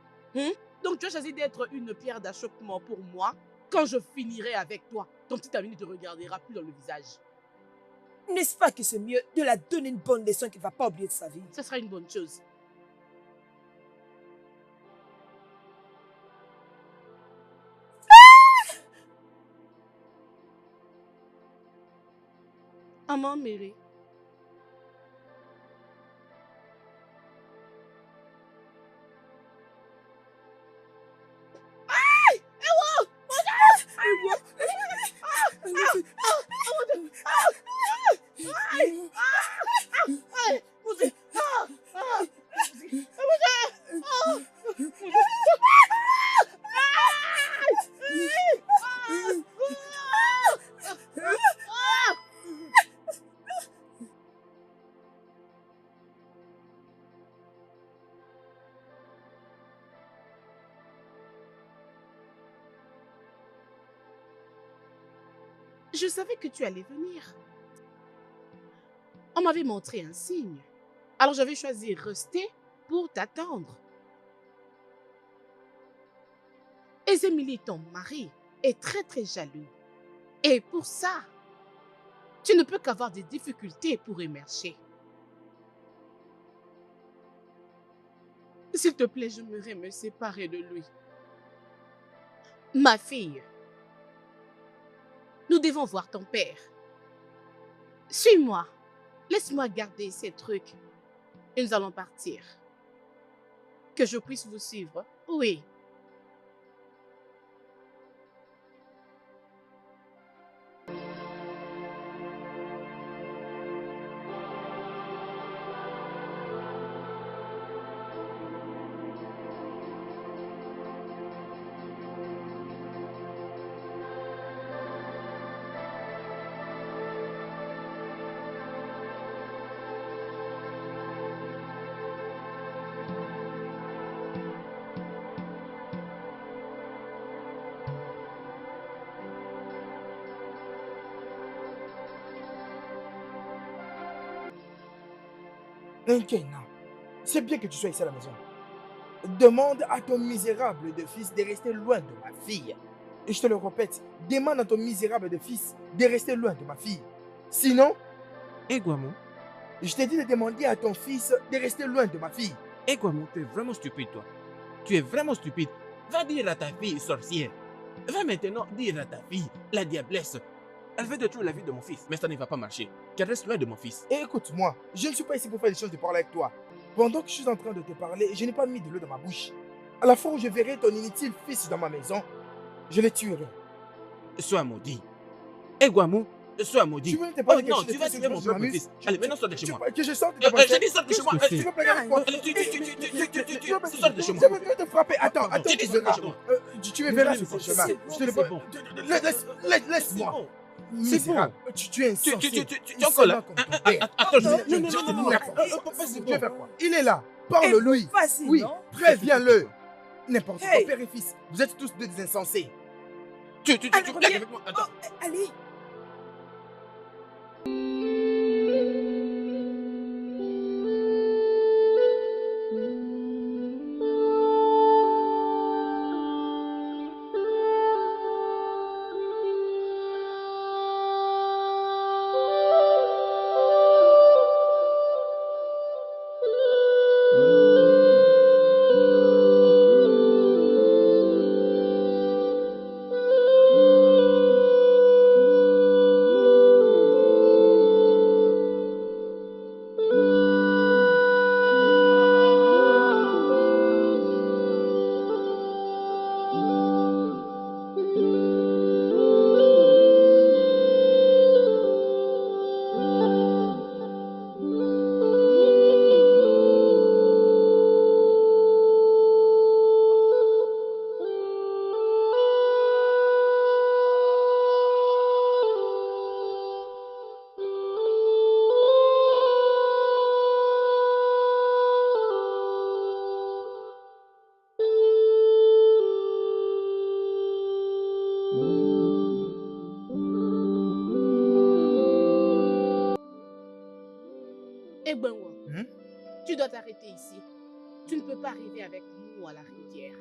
Speaker 1: Donc tu as choisi d'être une pierre d'achoppement pour moi. Quand je finirai avec toi, ton petit ami ne te regardera plus dans le visage.
Speaker 3: N'est-ce pas que c'est mieux de la donner une bonne leçon qu'elle ne va pas oublier de sa vie?
Speaker 1: Ce sera une bonne chose. Maman Mary. Je savais que tu allais venir. On m'avait montré un signe. Alors j'avais choisi rester pour t'attendre. Et Émilie, ton mari, est très très jaloux. Et pour ça, tu ne peux qu'avoir des difficultés pour émerger. S'il te plaît, j'aimerais me séparer de lui. Ma fille, nous devons voir ton père. Suis-moi. Laisse-moi garder ces trucs. Et nous allons partir. Que je puisse vous suivre. Oui.
Speaker 4: Ok, non. C'est bien que tu sois ici à la maison. Demande à ton misérable de fils de rester loin de ma fille. Et je te le répète, demande à ton misérable de fils de rester loin de ma fille. Sinon,
Speaker 2: Et Guamo,
Speaker 4: je t'ai dit de demander à ton fils de rester loin de ma fille.
Speaker 2: Et Guamou, tu es vraiment stupide, toi. Tu es vraiment stupide. Va dire à ta fille, sorcière. Va maintenant dire à ta fille, la diablesse. Elle veut détruire la vie de mon fils, mais ça ne va pas marcher. Qu'elle reste loin de mon fils.
Speaker 4: Et écoute-moi, je ne suis pas ici pour faire des choses de parler avec toi. Pendant que je suis en train de te parler, je n'ai pas mis de l'eau dans ma bouche. À la fois où je verrai ton inutile fils dans ma maison, je le tuerai.
Speaker 2: Sois maudit. Et Guamou, sois maudit.
Speaker 4: Tu veux te parler
Speaker 2: Oh
Speaker 4: quelque
Speaker 2: non,
Speaker 4: chose de
Speaker 2: tu vas
Speaker 4: plus
Speaker 2: tuer mon
Speaker 4: sérieux,
Speaker 2: propre
Speaker 4: je
Speaker 2: fils.
Speaker 4: m'amuse.
Speaker 2: Allez, maintenant sors de chez
Speaker 4: Tu
Speaker 2: moi.
Speaker 4: veux que je sorte de ta
Speaker 2: J'ai dit sors de chez moi.
Speaker 4: Tu veux plaire avec quoi?
Speaker 2: Allez, tu sors de chez moi.
Speaker 4: Je veux te frapper. Attends,
Speaker 2: Pardon, j'ai dit
Speaker 4: tu
Speaker 2: sors de
Speaker 4: verras.
Speaker 2: chez moi.
Speaker 4: Tu me verras sur
Speaker 2: C'est
Speaker 4: ce chemin.
Speaker 2: bon,
Speaker 4: Je te le
Speaker 2: c'est bon.
Speaker 4: Laisse-moi.
Speaker 2: bon.
Speaker 4: Misérable. Tu es insensé.
Speaker 2: Tu es encore là. Attends,
Speaker 3: non,
Speaker 4: Tu veux faire quoi? Il est là. Parle-lui.
Speaker 3: Facile,
Speaker 4: Oui,
Speaker 3: non?
Speaker 4: préviens-le. N'importe quoi,
Speaker 3: Hey.
Speaker 4: père et fils. Vous êtes tous des insensés.
Speaker 2: Tu
Speaker 3: Allez,
Speaker 2: blagues
Speaker 3: reviens.
Speaker 2: avec moi. Attends.
Speaker 3: Oh, allez.
Speaker 1: Eh Benwa,
Speaker 4: Hmm?
Speaker 1: tu dois t'arrêter ici. Tu ne peux pas arriver avec nous à la rivière.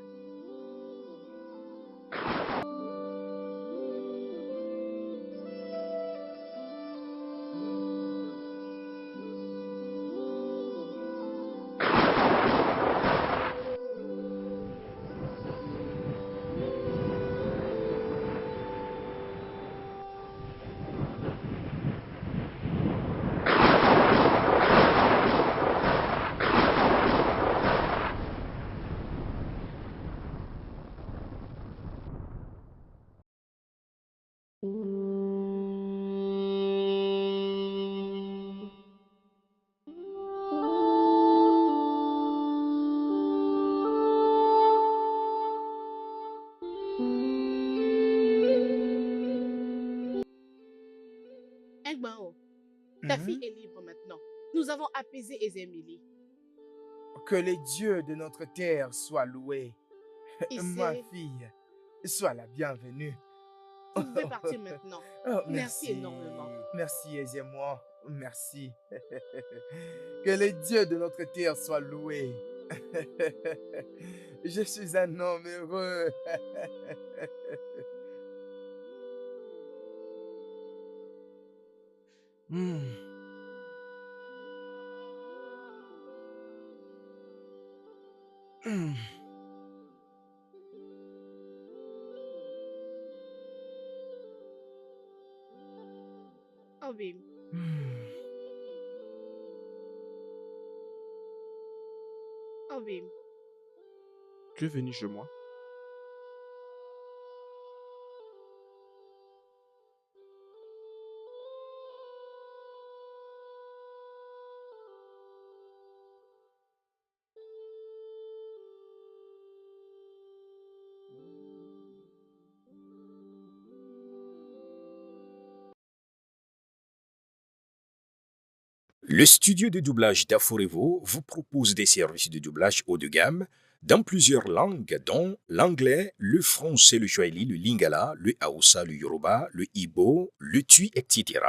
Speaker 1: Eh Benwa, ta fille est libre maintenant. Nous avons apaisé Ezemili.
Speaker 4: Que les dieux de notre terre soient loués.
Speaker 1: Et
Speaker 4: Ma
Speaker 1: c'est-
Speaker 4: fille, sois la bienvenue.
Speaker 1: Vous pouvez partir maintenant.
Speaker 4: Oh,
Speaker 1: Merci énormément.
Speaker 4: Merci, aisez-moi. Merci. Que les dieux de notre terre soient loués. Je suis un homme heureux.
Speaker 2: Hmm. Hmm.
Speaker 1: Obim,
Speaker 2: Hmm.
Speaker 1: Obim,
Speaker 2: Tu es venu chez moi?
Speaker 6: Le studio de doublage d'Aforevo vous propose des services de doublage haut de gamme dans plusieurs langues, dont l'anglais, le français, le swahili, le lingala, le hausa, le yoruba, le igbo, le tui, etc.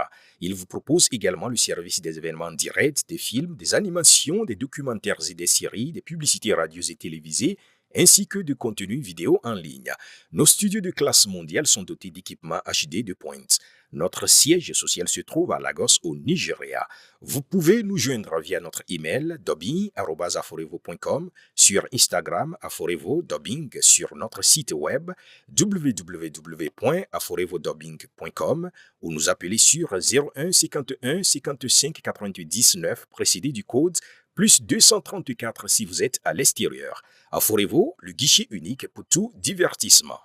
Speaker 6: Il vous propose également le service des événements directs, des films, des animations, des documentaires et des séries, des publicités radios et télévisées, ainsi que de contenus vidéo en ligne. Nos studios de classe mondiale sont dotés d'équipements HD de pointe. Notre siège social se trouve à Lagos, au Nigeria. Vous pouvez nous joindre via notre email dubbing@aforevo.com, sur Instagram aforevo-dubbing, sur notre site web www.aforevodubbing.com ou nous appeler sur 01 51 55 99 précédé du code plus 234 si vous êtes à l'extérieur. Aforevo, le guichet unique pour tout divertissement.